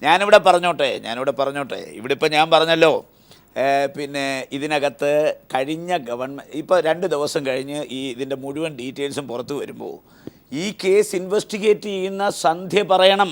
ഞാനിവിടെ പറഞ്ഞോട്ടെ ഇവിടെ ഇപ്പം ഞാൻ പറഞ്ഞല്ലോ, പിന്നെ ഇതിനകത്ത് കഴിഞ്ഞ ഗവൺമെൻറ് ഇപ്പോൾ 2 ദിവസം കഴിഞ്ഞ് ഇതിൻ്റെ മുഴുവൻ ഡീറ്റെയിൽസും പുറത്തു വരുമ്പോൾ ഈ കേസ് ഇൻവെസ്റ്റിഗേറ്റ് ചെയ്യുന്ന സന്ധ്യ പറയണം,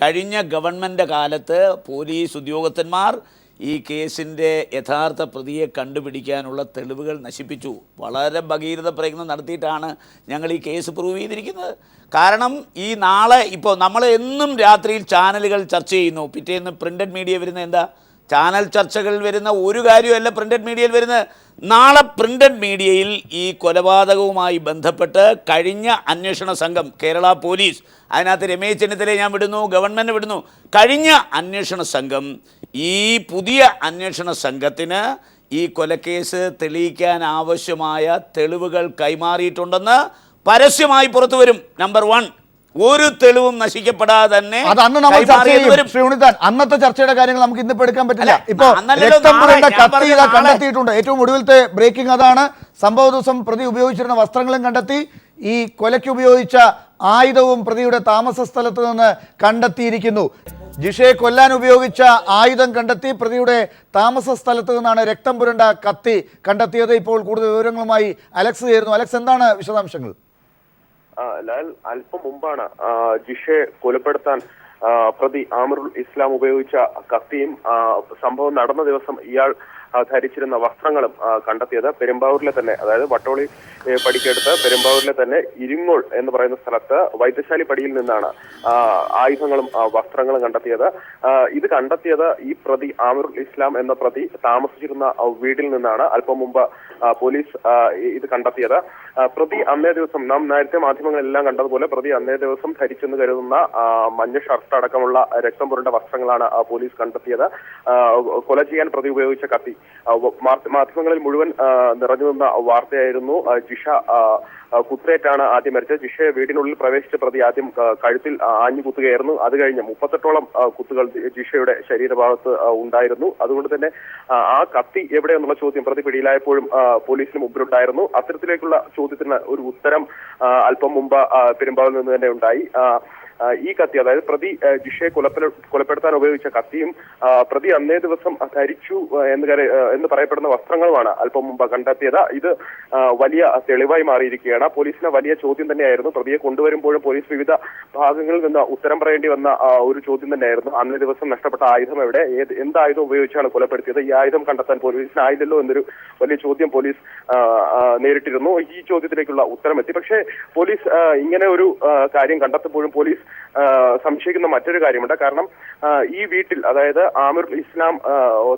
കഴിഞ്ഞ ഗവൺമെൻറ് കാലത്ത് പോലീസ് ഉദ്യോഗസ്ഥന്മാർ ഈ കേസിൻ്റെ യഥാർത്ഥ പ്രതിയെ കണ്ടുപിടിക്കാനുള്ള തെളിവുകൾ നശിപ്പിച്ചു. വളരെ ഭഗീരഥ പ്രയത്നം നടത്തിയിട്ടാണ് ഞങ്ങൾ ഈ കേസ് പ്രൂവ് ചെയ്തിരിക്കുന്നത്. കാരണം ഈ നാളെ ഇപ്പോൾ നമ്മൾ എന്നും രാത്രിയിൽ ചാനലുകൾ ചർച്ച ചെയ്യുന്നു, പിറ്റേന്ന് പ്രിൻ്റഡ് മീഡിയ വരുന്ന എന്താ? ചാനൽ ചർച്ചകൾ വരുന്ന ഒരു കാര്യമല്ല പ്രിൻ്റഡ് മീഡിയയിൽ വരുന്നത്. നാളെ പ്രിൻ്റഡ് മീഡിയയിൽ ഈ കൊലപാതകവുമായി ബന്ധപ്പെട്ട് കഴിഞ്ഞ അന്വേഷണ സംഘം, കേരള പോലീസ്, അതിനകത്ത് രമേശ് ചെന്നിത്തലയെ ഞാൻ വിടുന്നു, ഗവൺമെൻറ് വിടുന്നു, കഴിഞ്ഞ അന്വേഷണ സംഘം ഈ പുതിയ അന്വേഷണ സംഘത്തിന് ഈ കൊലക്കേസ് തെളിയിക്കാൻ ആവശ്യമായ തെളിവുകൾ കൈമാറിയിട്ടുണ്ടെന്ന് പരസ്യമായി പുറത്തു വരും. നമ്പർ 1, ഒരു തെളിവും നശിക്കപ്പെടാതെ തന്നെ അത് അന്ന് നമ്മൾ ചർച്ച ചെയ്യും. ശ്രീ ഉണ്ണിത്താൻ, അന്നത്തെ ചർച്ചയുടെ കാര്യങ്ങൾ നമുക്ക് ഇന്നിപ്പോൾ എടുക്കാൻ പറ്റില്ല. ഇപ്പോൾ കത്തി കണ്ടെത്തിയിട്ടുണ്ട്. ഏറ്റവും ഒടുവിലത്തെ ബ്രേക്കിംഗ് അതാണ്. സംഭവ ദിവസം പ്രതി ഉപയോഗിച്ചിരുന്ന വസ്ത്രങ്ങളും കണ്ടെത്തി. ഈ കൊലയ്ക്ക് ഉപയോഗിച്ച ആയുധവും പ്രതിയുടെ താമസ സ്ഥലത്ത് നിന്ന് കണ്ടെത്തിയിരിക്കുന്നു. ജിഷയെ കൊല്ലാൻ ഉപയോഗിച്ച ആയുധം കണ്ടെത്തി. പ്രതിയുടെ താമസ സ്ഥലത്ത് നിന്നാണ് രക്തം പുരണ്ട കത്തി കണ്ടെത്തിയത്. ഇപ്പോൾ കൂടുതൽ വിവരങ്ങളുമായി അലക്സ് ചേരുന്നു. അലക്സ്, എന്താണ് വിശദാംശങ്ങൾ? ലാൽ, അല്പം മുമ്പാണ് ജിഷയെ കൊലപ്പെടുത്താൻ പ്രതി ആമിറുൽ ഇസ്ലാം ഉപയോഗിച്ച കത്തിയും സംഭവം നടന്ന ദിവസം ഇയാൾ ധരിച്ചിരുന്ന വസ്ത്രങ്ങളും കണ്ടെത്തിയത്. പെരുമ്പാവൂരിലെ തന്നെ, അതായത് വട്ടോളി പടിക്കടുത്ത് പെരുമ്പാവൂരിലെ തന്നെ ഇരിങ്ങോൾ എന്ന് പറയുന്ന സ്ഥലത്ത് വൈദ്യശാലി പടിയിൽ നിന്നാണ് ആയുധങ്ങളും വസ്ത്രങ്ങളും കണ്ടെത്തിയത്. ഇത് കണ്ടെത്തിയത് ഈ പ്രതി ആമിറുൽ ഇസ്ലാം എന്ന പ്രതി താമസിച്ചിരുന്ന വീട്ടിൽ നിന്നാണ്. അല്പം മുമ്പ് പോലീസ് ഇത് കണ്ടെത്തിയത്. പ്രതി അന്നേ ദിവസം, നാം നേരത്തെ മാധ്യമങ്ങളെല്ലാം കണ്ടതുപോലെ, പ്രതി അന്നേ ദിവസം ധരിച്ചെന്ന് കരുതുന്ന മഞ്ഞ ഷർട്ട് അടക്കമുള്ള രക്തം പുരണ്ട വസ്ത്രങ്ങളാണ് പോലീസ് കണ്ടെത്തിയത്. കൊല ചെയ്യാൻ പ്രതി ഉപയോഗിച്ച കത്തി മാധ്യമങ്ങളിൽ മുഴുവൻ നിറഞ്ഞു നിന്ന വാർത്തയായിരുന്നു. ജിഷ കുത്തേറ്റാണ് ആദ്യം മരിച്ചത്. ജിഷയെ വീടിനുള്ളിൽ പ്രവേശിച്ച പ്രതി ആദ്യം കഴുത്തിൽ ആഞ്ഞു കുത്തുകയായിരുന്നു. അത് കഴിഞ്ഞ് 38ഓളം കുത്തുകൾ ജിഷയുടെ ശരീരഭാഗത്ത് ഉണ്ടായിരുന്നു. അതുകൊണ്ട് തന്നെ ആ കത്തി എവിടെയെന്നുള്ള ചോദ്യം പ്രതി പിടിയിലായപ്പോഴും പോലീസിന് മുമ്പിലുണ്ടായിരുന്നു. അത്തരത്തിലേക്കുള്ള ചോദ്യത്തിന് ഒരു ഉത്തരം അല്പം മുമ്പ് പെരുമ്പാവൂരിൽ നിന്ന് തന്നെ ഉണ്ടായി. ഈ കത്തി, അതായത് പ്രതി ജിഷയെ കൊലപ്പെടുത്താൻ ഉപയോഗിച്ച കത്തിയും പ്രതി അന്നേ ദിവസം ധരിച്ചു എന്ന് പറയപ്പെടുന്ന വസ്ത്രങ്ങളുമാണ് അല്പം മുമ്പ് കണ്ടെത്തിയത്. ഇത് വലിയ തെളിവായി മാറിയിരിക്കുകയാണ്. പോലീസിന് വലിയ ചോദ്യം തന്നെയായിരുന്നു. പ്രതിയെ കൊണ്ടുവരുമ്പോഴും പോലീസ് വിവിധ ഭാഗങ്ങളിൽ നിന്ന് ഉത്തരം പറയേണ്ടി വന്ന ഒരു ചോദ്യം തന്നെയായിരുന്നു. അന്നേ ദിവസം നഷ്ടപ്പെട്ട ആയുധം എവിടെ, എന്ത് ആയുധം ഉപയോഗിച്ചാണ് കൊലപ്പെടുത്തിയത്, ഈ ആയുധം കണ്ടെത്താൻ പോലീസിനായില്ലല്ലോ എന്നൊരു വലിയ ചോദ്യം പോലീസ് നേരിട്ടിരുന്നു. ഈ ചോദ്യത്തിലേക്കുള്ള ഉത്തരം എത്തി. പക്ഷേ പോലീസ് ഇങ്ങനെ ഒരു കാര്യം കണ്ടെത്തുമ്പോഴും പോലീസ് സംശയിക്കുന്ന മറ്റൊരു കാര്യമുണ്ട്. കാരണം ഈ വീട്ടിൽ, അതായത് ആമിറുൽ ഇസ്ലാം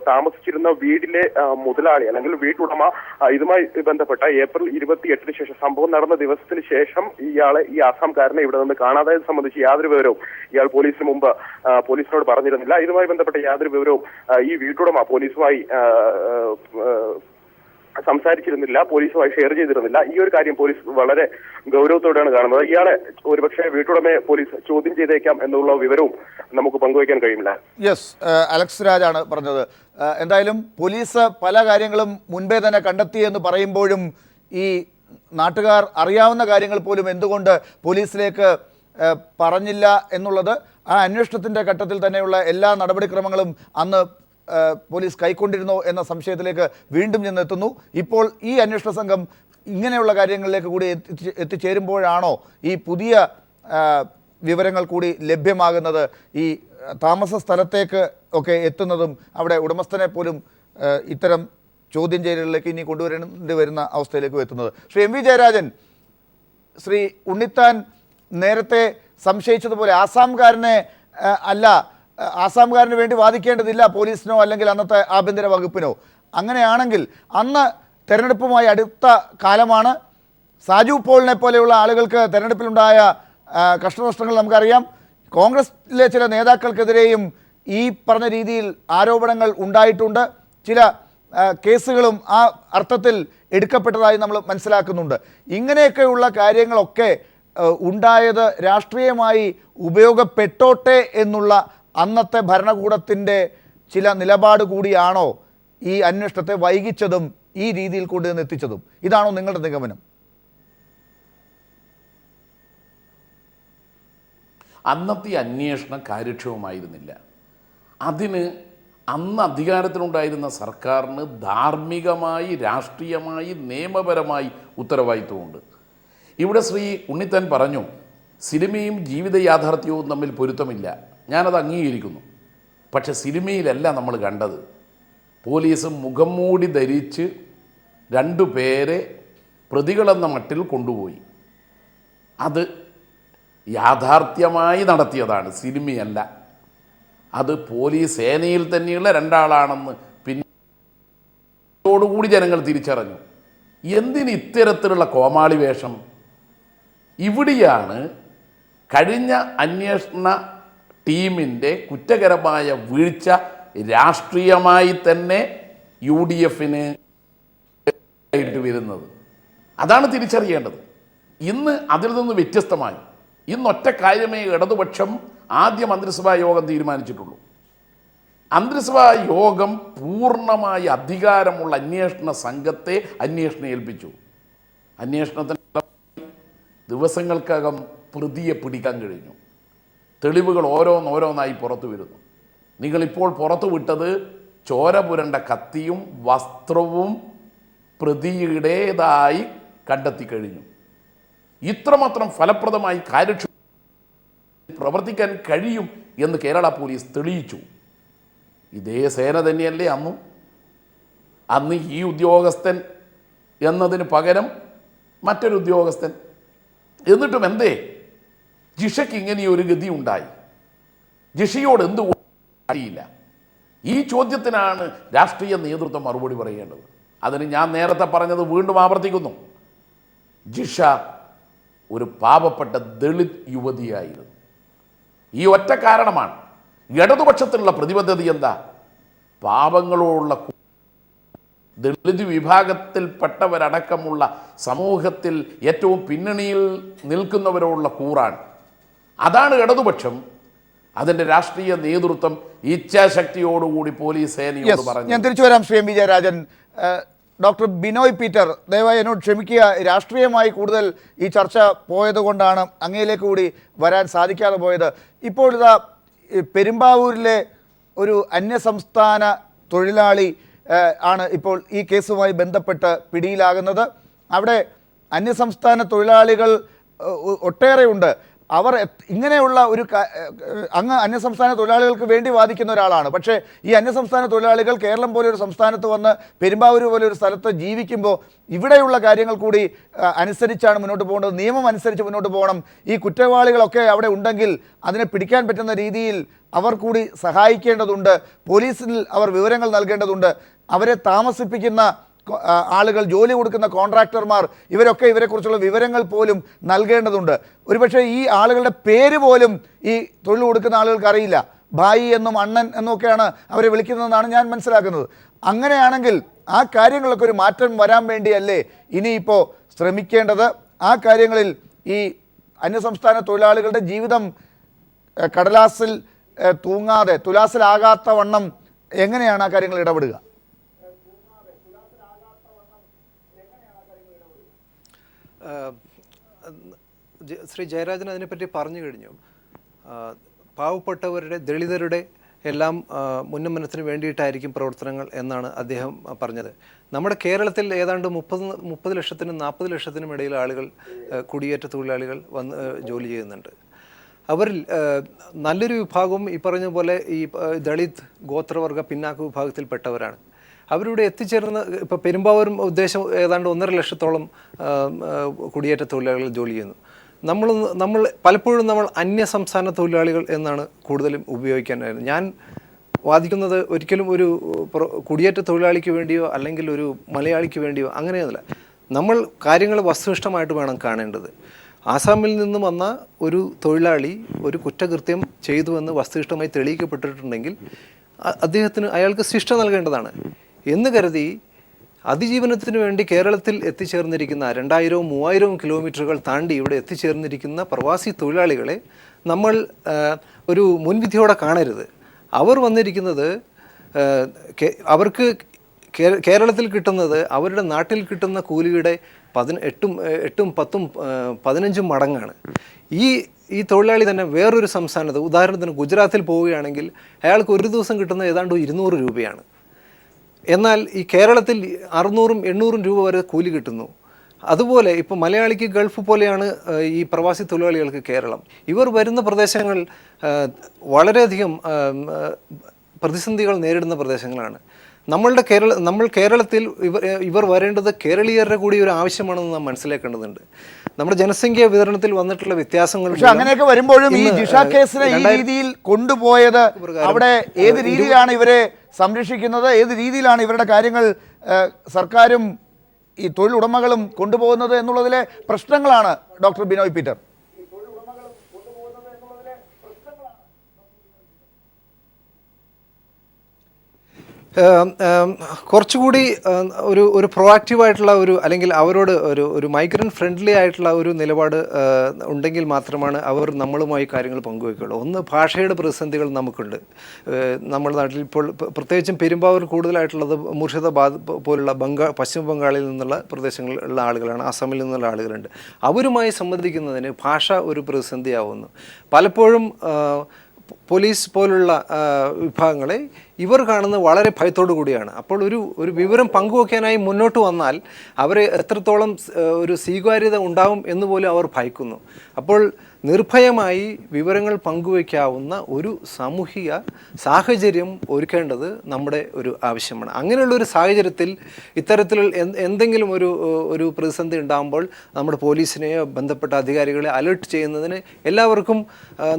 താമസിച്ചിരുന്ന വീടിലെ മുതലാളി അല്ലെങ്കിൽ വീട്ടുടമ ഇതുമായി ബന്ധപ്പെട്ട ഏപ്രിൽ 28 ശേഷം, സംഭവം നടന്ന ദിവസത്തിന് ശേഷം ഇയാളെ, ഈ ആസാംകാരനെ ഇവിടെ നിന്ന് കാണാതായത് സംബന്ധിച്ച് യാതൊരു വിവരവും ഇയാൾ പോലീസിന് മുമ്പ് പോലീസിനോട് പറഞ്ഞിരുന്നില്ല. ഇതുമായി ബന്ധപ്പെട്ട യാതൊരു വിവരവും ഈ വീട്ടുടമ പോലീസുമായി സംസാരിച്ചിരുന്നില്ല, പോലീസുമായി ഷെയർ ചെയ്തിരുന്നില്ല. ഈ ഒരു കാര്യം പോലീസ് വളരെ ഗൗരവത്തോടെയാണ് കാണുന്നത്. ഇയാളെ ഒരുപക്ഷെ വീട്ടുടമയെ പോലീസ് ചോദ്യം ചെയ്തേക്കാം എന്നുള്ള വിവരവും നമുക്ക് പങ്കുവയ്ക്കാൻ കഴിയില്ല. യെസ്, അലക്സ് രാജാണ് പറഞ്ഞത്. എന്തായാലും പോലീസ് പല കാര്യങ്ങളും മുൻപേ തന്നെ കണ്ടെത്തി എന്ന് പറയുമ്പോഴും ഈ നാട്ടുകാർ അറിയാവുന്ന കാര്യങ്ങൾ പോലും എന്തുകൊണ്ട് പോലീസിലേക്ക് പറഞ്ഞില്ല എന്നുള്ളത് ആ അന്വേഷണത്തിൻ്റെ ഘട്ടത്തിൽ തന്നെയുള്ള എല്ലാ നടപടിക്രമങ്ങളും അന്ന് പോലീസ് കൈക്കൊണ്ടിരുന്നോ എന്ന സംശയത്തിലേക്ക് വീണ്ടും ചെന്നെത്തുന്നു. ഇപ്പോൾ ഈ അന്വേഷണ സംഘം ഇങ്ങനെയുള്ള കാര്യങ്ങളിലേക്ക് കൂടി എത്തിച്ചേരുമ്പോഴാണോ ഈ പുതിയ വിവരങ്ങൾ കൂടി ലഭ്യമാകുന്നത്, ഈ താമസ സ്ഥലത്തേക്ക് ഒക്കെ എത്തുന്നതും അവിടെ ഉടമസ്ഥനെ പോലും ഇത്തരം ചോദ്യം ചെയ്യലുകളിലേക്ക് ഇനി കൊണ്ടുവരേണ്ടി വരുന്ന അവസ്ഥയിലേക്ക് എത്തുന്നത്? ശ്രീ എം വി ജയരാജൻ, ശ്രീ ഉണ്ണിത്താൻ നേരത്തെ സംശയിച്ചതുപോലെ ആസാംകാരനെ അല്ല, ആസാംകാരന് വേണ്ടി വാദിക്കേണ്ടതില്ല പോലീസിനോ അല്ലെങ്കിൽ അന്നത്തെ ആഭ്യന്തര വകുപ്പിനോ. അങ്ങനെയാണെങ്കിൽ അന്ന് തെരഞ്ഞെടുപ്പുമായി അടുത്ത കാലമാണ്. സാജു പോളിനെ പോലെയുള്ള ആളുകൾക്ക് തെരഞ്ഞെടുപ്പിലുണ്ടായ കഷ്ടനഷ്ടങ്ങൾ നമുക്കറിയാം. കോൺഗ്രസിലെ ചില നേതാക്കൾക്കെതിരെയും ഈ പറഞ്ഞ രീതിയിൽ ആരോപണങ്ങൾ ഉണ്ടായിട്ടുണ്ട്. ചില കേസുകളും ആ അർത്ഥത്തിൽ എടുക്കപ്പെട്ടതായി നമ്മൾ മനസ്സിലാക്കുന്നുണ്ട്. ഇങ്ങനെയൊക്കെയുള്ള കാര്യങ്ങളൊക്കെ ഉണ്ടായത് രാഷ്ട്രീയമായി ഉപയോഗപ്പെട്ടോട്ടെ എന്നുള്ള അന്നത്തെ ഭരണകൂടത്തിൻ്റെ ചില നിലപാട് കൂടിയാണോ ഈ അന്വേഷണത്തെ വൈകിച്ചതും ഈ രീതിയിൽ കൊണ്ടുവന്ന് എത്തിച്ചതും? ഇതാണോ നിങ്ങളുടെ നിഗമനം? അന്നത്തെ അന്വേഷണം കാര്യക്ഷമമായിരുന്നില്ല. അതിന് അന്ന് അധികാരത്തിലുണ്ടായിരുന്ന സർക്കാരിന് ധാർമ്മികമായി, രാഷ്ട്രീയമായി, നിയമപരമായി ഉത്തരവാദിത്വമുണ്ട്. ഇവിടെ ശ്രീ ഉണ്ണിത്താൻ പറഞ്ഞു സിനിമയും ജീവിത യാഥാർത്ഥ്യവും തമ്മിൽ പൊരുത്തമില്ല. ഞാനത് അംഗീകരിക്കുന്നു. പക്ഷെ സിനിമയിലല്ല നമ്മൾ കണ്ടത്. പോലീസ് മുഖം മൂടി ധരിച്ച് 2 പേരെ പ്രതികളെന്ന മട്ടിൽ കൊണ്ടുപോയി. അത് യാഥാർത്ഥ്യമായി നടത്തിയതാണ്, സിനിമയല്ല. അത് പോലീസ് സേനയിൽ തന്നെയുള്ള 2 ആളാണെന്ന് പിന്നോടുകൂടി ജനങ്ങൾ തിരിച്ചറിഞ്ഞു. എന്തിന് ഇത്തരത്തിലുള്ള കോമാളി വേഷം? ഇവിടെയാണ് കഴിഞ്ഞ അന്വേഷണ ടീമിൻ്റെ കുറ്റകരമായ വീഴ്ച രാഷ്ട്രീയമായി തന്നെ UDFന് വരുന്നത്. അതാണ് തിരിച്ചറിയേണ്ടത്. ഇന്ന് അതിൽ നിന്ന് വ്യത്യസ്തമായി ഇന്നൊറ്റ കാര്യമേ ഇടതുപക്ഷം ആദ്യ മന്ത്രിസഭാ യോഗം തീരുമാനിച്ചിട്ടുള്ളൂ. മന്ത്രിസഭാ യോഗം പൂർണ്ണമായി അധികാരമുള്ള അന്വേഷണ സംഘത്തെ അന്വേഷണം ഏൽപ്പിച്ചു. അന്വേഷണത്തിന് ദിവസങ്ങൾക്കകം പ്രതിയെ പിടിക്കാൻ കഴിഞ്ഞു. തെളിവുകൾ ഓരോന്നോരോന്നായി പുറത്തു വരുന്നു. നിങ്ങളിപ്പോൾ പുറത്തു വിട്ടത് ചോര പുരണ്ട കത്തിയും വസ്ത്രവും പ്രതിയുടേതായി കണ്ടെത്തി കഴിഞ്ഞു. ഇത്രമാത്രം ഫലപ്രദമായി കാര്യക്ഷമ പ്രവർത്തിക്കാൻ കഴിയും എന്ന് കേരള പോലീസ് തെളിയിച്ചു. ഇതേ സേന തന്നെയല്ലേ അന്ന് ഈ ഉദ്യോഗസ്ഥൻ എന്നതിന് പകരം മറ്റൊരു ഉദ്യോഗസ്ഥൻ. എന്നിട്ടും എന്തേ ജിഷയ്ക്ക് ഇങ്ങനെയൊരു ഗതി ഉണ്ടായി? ജിഷയോട് എന്തുകൊണ്ട് അറിയില്ല? ഈ ചോദ്യത്തിനാണ് രാഷ്ട്രീയ നേതൃത്വം മറുപടി പറയേണ്ടത്. അതിന് ഞാൻ നേരത്തെ പറഞ്ഞത് വീണ്ടും ആവർത്തിക്കുന്നു. ജിഷ ഒരു പാവപ്പെട്ട ദളിത് യുവതിയായിരുന്നു. ഈ ഒറ്റ കാരണമാണ്. ഇടതുപക്ഷത്തിനുള്ള പ്രതിബദ്ധത എന്താ? പാവങ്ങളോടുള്ള ദളിത് വിഭാഗത്തിൽപ്പെട്ടവരടക്കമുള്ള സമൂഹത്തിൽ ഏറ്റവും പിന്നണിയിൽ നിൽക്കുന്നവരോടുള്ള കൂറാണ്. അതാണ് ഇടതുപക്ഷം. അതിൻ്റെ രാഷ്ട്രീയ നേതൃത്വം ഇച്ഛാശക്തിയോടുകൂടി പോലീസ് സേനയോട് പറഞ്ഞു. ഞാൻ തിരിച്ചു വരാം. Shri M V Jayarajan, doctor Binoy Peter, ദയവായി എന്നോട് ക്ഷമിക്കുക. രാഷ്ട്രീയമായി കൂടുതൽ ഈ ചർച്ച പോയത് കൊണ്ടാണ് അങ്ങയിലേക്ക് കൂടി വരാൻ സാധിക്കാതെ പോയത്. ഇപ്പോൾ ഇതാ പെരുമ്പാവൂരിലെ ഒരു അന്യസംസ്ഥാന തൊഴിലാളി ആണ് ഇപ്പോൾ ഈ കേസുമായി ബന്ധപ്പെട്ട് പിടിയിലാകുന്നത്. അവിടെ അന്യസംസ്ഥാന തൊഴിലാളികൾ ഒട്ടേറെ ഉണ്ട്. അവർ ഇങ്ങനെയുള്ള ഒരു അങ്ങ് അന്യസംസ്ഥാന തൊഴിലാളികൾക്ക് വേണ്ടി വാദിക്കുന്ന ഒരാളാണ്. പക്ഷേ ഈ അന്യസംസ്ഥാന തൊഴിലാളികൾ കേരളം പോലെ ഒരു സംസ്ഥാനത്ത് വന്ന് പെരുമ്പാവൂർ പോലെ ഒരു സ്ഥലത്ത് ജീവിക്കുമ്പോൾ ഇവിടെയുള്ള കാര്യങ്ങൾ കൂടി അനുസരിച്ചാണ് മുന്നോട്ട് പോകേണ്ടത്. നിയമം അനുസരിച്ച് മുന്നോട്ട് പോകണം. ഈ കുറ്റവാളികളൊക്കെ അവിടെ ഉണ്ടെങ്കിൽ അതിനെ പിടിക്കാൻ പറ്റുന്ന രീതിയിൽ അവർ കൂടി സഹായിക്കേണ്ടതുണ്ട്. പോലീസിൽ അവർ വിവരങ്ങൾ നൽകേണ്ടതുണ്ട്. അവരെ താമസിപ്പിക്കുന്ന ആളുകൾ, ജോലി കൊടുക്കുന്ന കോൺട്രാക്ടർമാർ, ഇവരൊക്കെ ഇവരെക്കുറിച്ചുള്ള വിവരങ്ങൾ പോലും നൽകേണ്ടതുണ്ട്. ഒരുപക്ഷെ ഈ ആളുകളുടെ പേര് പോലും ഈ തൊഴിൽ കൊടുക്കുന്ന ആളുകൾക്ക് അറിയില്ല. ഭായി എന്നും അണ്ണൻ എന്നൊക്കെയാണ് അവരെ വിളിക്കുന്നതെന്നാണ് ഞാൻ മനസ്സിലാക്കുന്നത്. അങ്ങനെയാണെങ്കിൽ ആ കാര്യങ്ങളൊക്കെ ഒരു മാറ്റം വരാൻ വേണ്ടിയല്ലേ ഇനിയിപ്പോൾ ശ്രമിക്കേണ്ടത്? ആ കാര്യങ്ങളിൽ ഈ അന്യസംസ്ഥാന തൊഴിലാളികളുടെ ജീവിതം കടലാസിൽ തൂങ്ങാതെ തുലാസിലാകാത്ത വണ്ണം എങ്ങനെയാണ് ആ കാര്യങ്ങൾ ഇടപെടുക? ശ്രീ ജയരാജൻ അതിനെപ്പറ്റി പറഞ്ഞു കഴിഞ്ഞു. പാവപ്പെട്ടവരുടെ, ദളിതരുടെ എല്ലാം ഉന്നമനത്തിന് വേണ്ടിയിട്ടായിരിക്കും പ്രവർത്തനങ്ങൾ എന്നാണ് അദ്ദേഹം പറഞ്ഞത്. നമ്മുടെ കേരളത്തിൽ ഏതാണ്ട് 30 ലക്ഷത്തിനും 40 ലക്ഷത്തിനും ഇടയിൽ ആളുകൾ, കുടിയേറ്റ തൊഴിലാളികൾ വന്ന് ജോലി ചെയ്യുന്നുണ്ട്. അവരിൽ നല്ലൊരു വിഭാഗം ഈ പറഞ്ഞ പോലെ ഈ ദളിത്, ഗോത്രവർഗ, പിന്നാക്ക വിഭാഗത്തിൽപ്പെട്ടവരാണ്. അവരിവിടെ എത്തിച്ചേർന്ന് ഇപ്പോൾ പെരുമ്പാവൂരും ഉദ്ദേശം ഏതാണ്ട് 1.5 ലക്ഷത്തോളം കുടിയേറ്റ തൊഴിലാളികൾ ജോലി ചെയ്യുന്നു. നമ്മൾ പലപ്പോഴും അന്യ സംസ്ഥാന തൊഴിലാളികൾ എന്നാണ് കൂടുതലും ഉപയോഗിക്കാനായിരുന്നു. ഞാൻ വാദിക്കുന്നത് ഒരിക്കലും ഒരു കുടിയേറ്റ തൊഴിലാളിക്ക് വേണ്ടിയോ അല്ലെങ്കിൽ ഒരു മലയാളിക്ക് വേണ്ടിയോ അങ്ങനെയൊന്നുമില്ല. നമ്മൾ കാര്യങ്ങൾ വസ്തുനിഷ്ഠമായിട്ട് വേണം കാണേണ്ടത്. ആസാമിൽ നിന്ന് വന്ന ഒരു തൊഴിലാളി ഒരു കുറ്റകൃത്യം ചെയ്തുവെന്ന് വസ്തുനിഷ്ഠമായി തെളിയിക്കപ്പെട്ടിട്ടുണ്ടെങ്കിൽ അയാൾക്ക് ശിക്ഷ നൽകേണ്ടതാണ് എന്ന് കരുതി അതിജീവനത്തിന് വേണ്ടി കേരളത്തിൽ എത്തിച്ചേർന്നിരിക്കുന്ന 2000-3000 കിലോമീറ്ററുകൾ താണ്ടി ഇവിടെ എത്തിച്ചേർന്നിരിക്കുന്ന പ്രവാസി തൊഴിലാളികളെ നമ്മൾ ഒരു മുൻവിധിയോടെ കാണരുത്. അവർ വന്നിരിക്കുന്നത് അവർക്ക് കേരളത്തിൽ കിട്ടുന്നത് അവരുടെ നാട്ടിൽ കിട്ടുന്ന കൂലിയുടെ 8, 10, 15 മടങ്ങാണ്. ഈ തൊഴിലാളി തന്നെ വേറൊരു സംസ്ഥാനത്ത്, ഉദാഹരണത്തിന് ഗുജറാത്തിൽ പോവുകയാണെങ്കിൽ അയാൾക്ക് ഒരു ദിവസം കിട്ടുന്നത് ഏതാണ്ട് 200 രൂപയാണ്. എന്നാൽ ഈ കേരളത്തിൽ 600-800 രൂപ വരെ കൂലി കിട്ടുന്നു. അതുപോലെ ഇപ്പോൾ മലയാളിക്ക് ഗൾഫ് പോലെയാണ് ഈ പ്രവാസി തൊഴിലാളികൾക്ക് കേരളം. ഇവർ വരുന്ന പ്രദേശങ്ങൾ വളരെയധികം പ്രതിസന്ധികൾ നേരിടുന്ന പ്രദേശങ്ങളാണ്. നമ്മൾ കേരളത്തിൽ ഇവർ വരേണ്ടത് കേരളീയരുടെ കൂടി ഒരു ആവശ്യമാണെന്ന് നാം മനസ്സിലാക്കേണ്ടതുണ്ട്. നമ്മുടെ ജനസംഖ്യ വിതരണത്തിൽ വന്നിട്ടുള്ള വ്യത്യാസങ്ങൾ അങ്ങനെയൊക്കെ വരുമ്പോഴും ഈ ജിഷ കേസിനെ ഈ രീതിയിൽ കൊണ്ടുപോയത് അവിടെ ഏത് രീതിയിലാണ് ഇവരെ സംരക്ഷിക്കുന്നത്, ഏത് രീതിയിലാണ് ഇവരുടെ കാര്യങ്ങൾ സർക്കാരും ഈ തൊഴിലുടമകളും കൊണ്ടുപോകുന്നത് എന്നുള്ളതിലെ പ്രശ്നങ്ങളാണ് ഡോക്ടർ ബിനോയ് പീറ്റർ. കുറച്ചുകൂടി ഒരു പ്രൊആക്റ്റീവായിട്ടുള്ള അല്ലെങ്കിൽ അവരോട് ഒരു മൈഗ്രൻ്റ് ഫ്രണ്ട്ലി ആയിട്ടുള്ള ഒരു നിലപാട് ഉണ്ടെങ്കിൽ മാത്രമാണ് അവർ നമ്മളുമായി കാര്യങ്ങൾ പങ്കുവയ്ക്കുള്ളൂ. ഒന്ന്, ഭാഷയുടെ പ്രതിസന്ധികൾ നമുക്കുണ്ട്. നമ്മുടെ നാട്ടിൽ ഇപ്പോൾ പ്രത്യേകിച്ചും പെരുമ്പാവൂർ കൂടുതലായിട്ടുള്ളത് മുർഷിദാബാദ് പോലുള്ള പശ്ചിമ ബംഗാളിൽ നിന്നുള്ള പ്രദേശങ്ങളിലുള്ള ആളുകളാണ്, ആസാമിൽ നിന്നുള്ള ആളുകളുണ്ട്. അവരുമായി സംബന്ധിക്കുന്നതിന് ഭാഷ ഒരു പ്രതിസന്ധിയാവുന്നു. പലപ്പോഴും പോലീസ് പോലുള്ള വിഭാഗങ്ങളെ ഇവർ കാണുന്നത് വളരെ ഭയത്തോടു കൂടിയാണ്. അപ്പോൾ ഒരു വിവരം പങ്കുവയ്ക്കാനായി മുന്നോട്ട് വന്നാൽ അവരെ എത്രത്തോളം ഒരു സ്വീകാര്യത ഉണ്ടാവും എന്ന് പോലും അവർ ഭയക്കുന്നു. അപ്പോൾ നിർഭയമായി വിവരങ്ങൾ പങ്കുവയ്ക്കാവുന്ന ഒരു സാമൂഹിക സാഹചര്യം ഒരുക്കേണ്ടത് നമ്മുടെ ഒരു ആവശ്യമാണ്. അങ്ങനെയുള്ളൊരു സാഹചര്യത്തിൽ ഇത്തരത്തിൽ എന്തെങ്കിലും ഒരു പ്രതിസന്ധി ഉണ്ടാകുമ്പോൾ നമ്മുടെ പോലീസിനെയോ ബന്ധപ്പെട്ട അധികാരികളെ അലേർട്ട് ചെയ്യുന്നതിന് എല്ലാവർക്കും